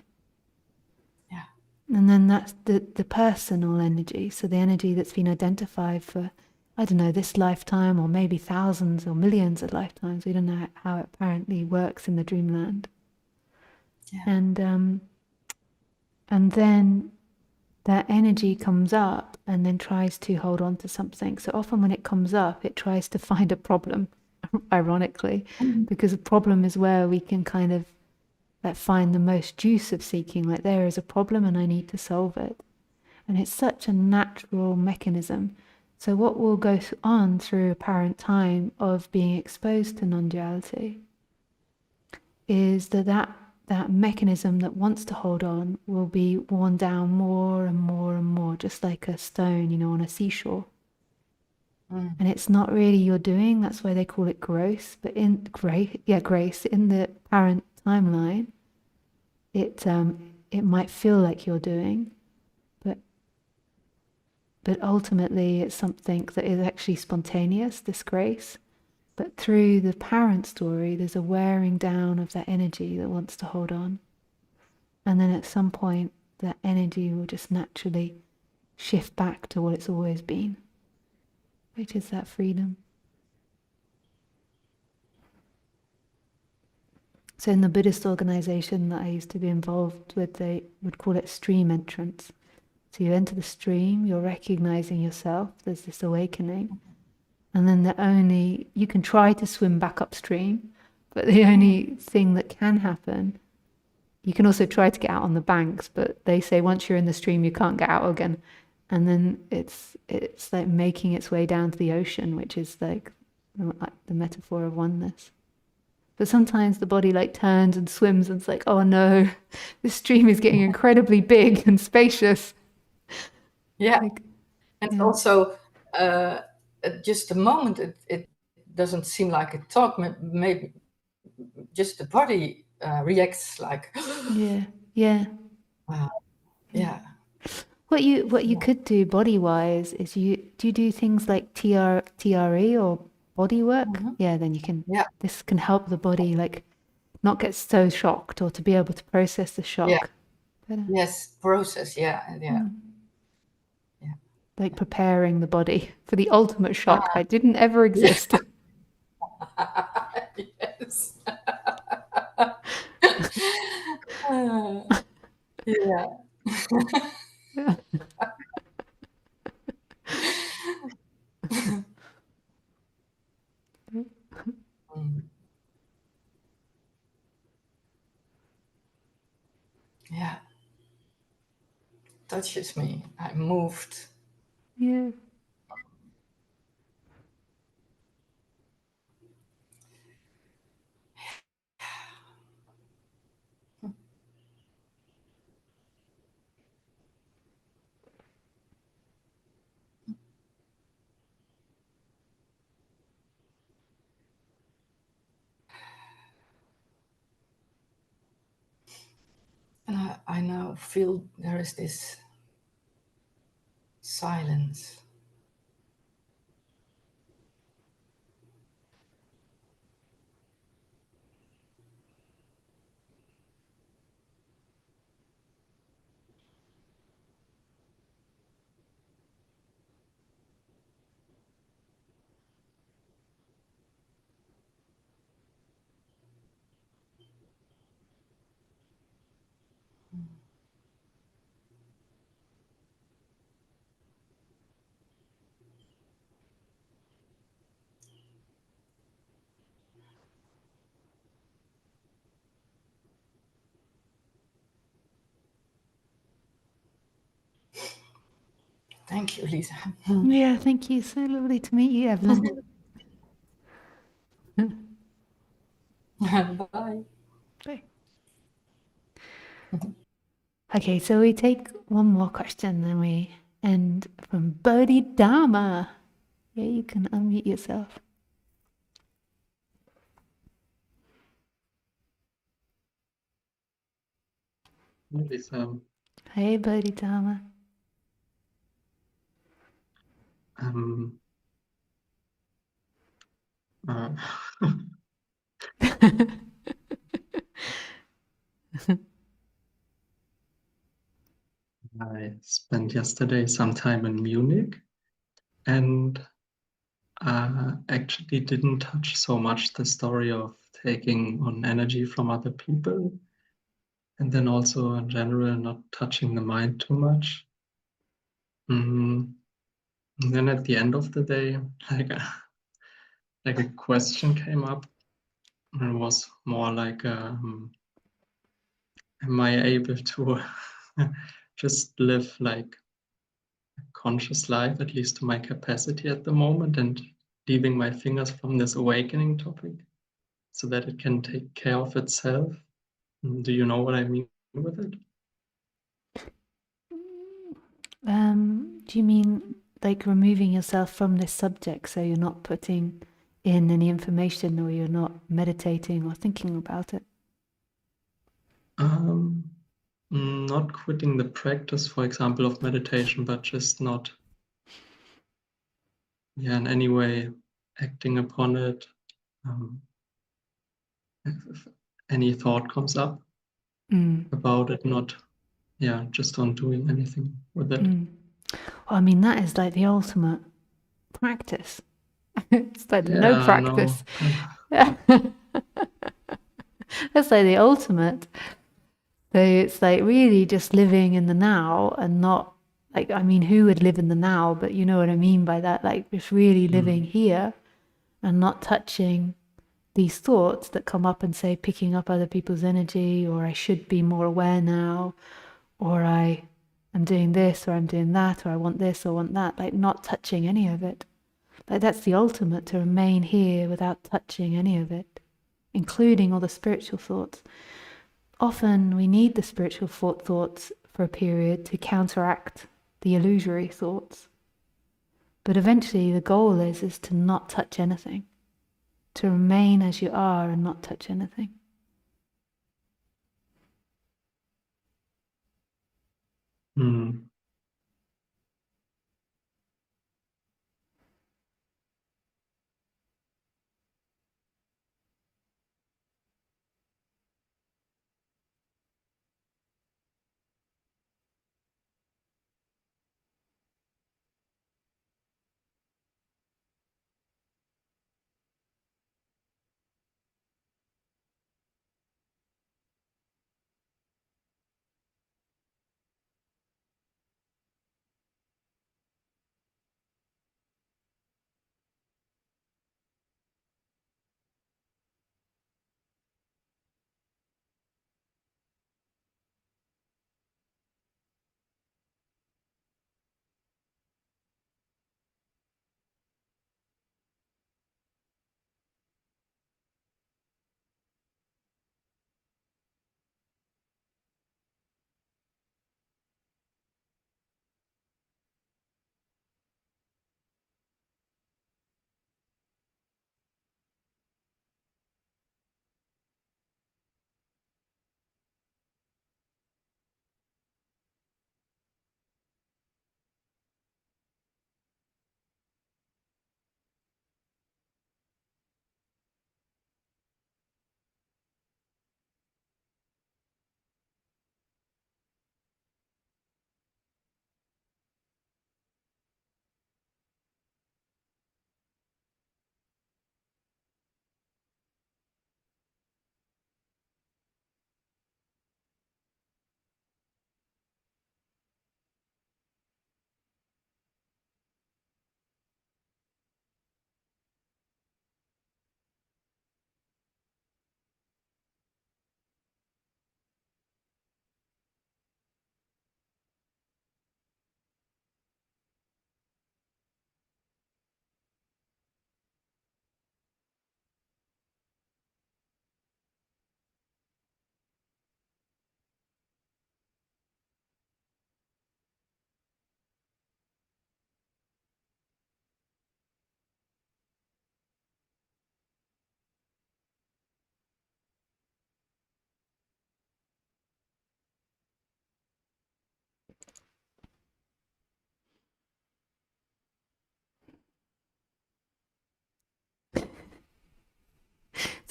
Yeah. And then that's the personal energy. So the energy that's been identified for, I don't know, this lifetime or maybe thousands or millions of lifetimes. We don't know how it apparently works in the dreamland. Yeah. And then that energy comes up and then tries to hold on to something. So often when it comes up, it tries to find a problem, ironically, because a problem is where we can kind of find the most juice of seeking, like there is a problem and I need to solve it. And it's such a natural mechanism. So what will go on through apparent time of being exposed to non-duality is that mechanism that wants to hold on will be worn down more and more and more, just like a stone, on a seashore. And it's not really your doing. That's why they call it grace. But grace in the apparent timeline, it might feel like you're doing, but ultimately it's something that is actually spontaneous, this grace. But through the parent story, there's a wearing down of that energy that wants to hold on. And then at some point, that energy will just naturally shift back to what it's always been, which is that freedom. So in the Buddhist organization that I used to be involved with, they would call it stream entrance. So you enter the stream, you're recognizing yourself, there's this awakening. And then you can try to swim back upstream, but the only thing that can happen, you can also try to get out on the banks, but they say once you're in the stream, you can't get out again. And then it's like making its way down to the ocean, which is like the metaphor of oneness. But sometimes the body turns and swims and it's like, oh no, this stream is getting incredibly big and spacious. Yeah. And also, at just a moment, it doesn't seem like a thought. Maybe just the body reacts like. Yeah. Yeah. What you could do body wise is do you do things like TRE or body work? Yeah, then you can. Yeah. This can help the body like not get so shocked, or to be able to process the shock better. Yes, process. Yeah. Like preparing the body for the ultimate shock that didn't ever exist. Yes. Yeah. Yeah. Yeah. Touches me. I'm moved. Yeah. And I now feel there is this silence. Thank you, Lisa. Yeah, thank you. So lovely to meet you, Evelyn. Bye. Bye. Okay, so we take one more question, then we end from Bodhidharma. Yeah, you can unmute yourself. Lisa, Hey, Bodhidharma. uh, I spent yesterday some time in Munich and actually didn't touch so much the story of taking on energy from other people, and then also in general not touching the mind too much. And then at the end of the day, like a question came up, and it was more like, am I able to just live like conscious life, at least to my capacity at the moment, and leaving my fingers from this awakening topic so that it can take care of itself? Do you know what I mean with it? Do you mean like removing yourself from this subject so you're not putting in any information, or you're not meditating or thinking about it? Not quitting the practice, for example, of meditation, but just not, in any way acting upon it. If any thought comes up about it, not, just on doing anything with it. Well, I mean, that is like the ultimate practice. It's like the no practice. No. That's like the ultimate. So it's like really just living in the now, and not like, I mean, who would live in the now? But you know what I mean by that. Like just really living here and not touching these thoughts that come up and say, picking up other people's energy, or I should be more aware now, or I am doing this, or I'm doing that, or I want this or want that. Like not touching any of it. Like that's the ultimate, to remain here without touching any of it, including all the spiritual thoughts. Often we need the spiritual thoughts for a period to counteract the illusory thoughts. But eventually the goal is to not touch anything, to remain as you are and not touch anything.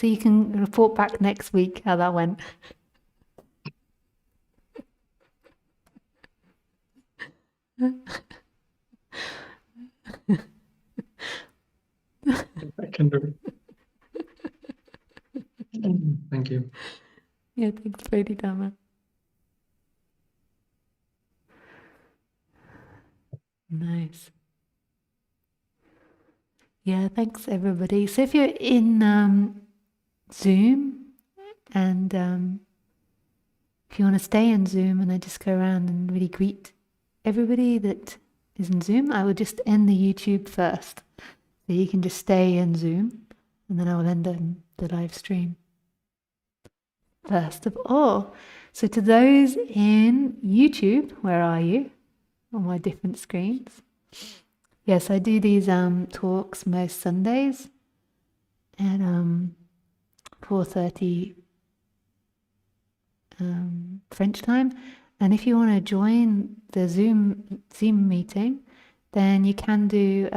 So you can report back next week how that went. I can do it. Thank you. Yeah, thanks, Bodhidharma. Nice. Yeah, thanks everybody. So if you're in Zoom and if you want to stay in Zoom and I just go around and really greet everybody that is in Zoom, I will just end the YouTube first. So you can just stay in Zoom and then I will end the live stream. First of all, so to those in YouTube, where are you? On my different screens. Yes, I do these talks most Sundays at 4:30 French time. And if you want to join the Zoom meeting, then you can do.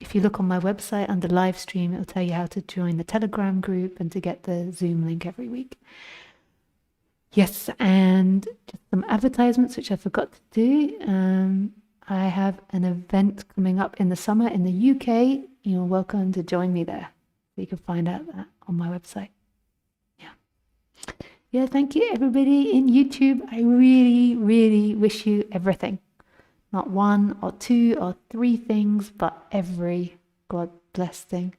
If you look on my website under live stream, it'll tell you how to join the Telegram group and to get the Zoom link every week. Yes, and just some advertisements, which I forgot to do. I have an event coming up in the summer in the UK. You're welcome to join me there. You can find out that on my website. Yeah, thank you everybody in YouTube. I really, really wish you everything. Not one or two or three things, but every God blessed thing.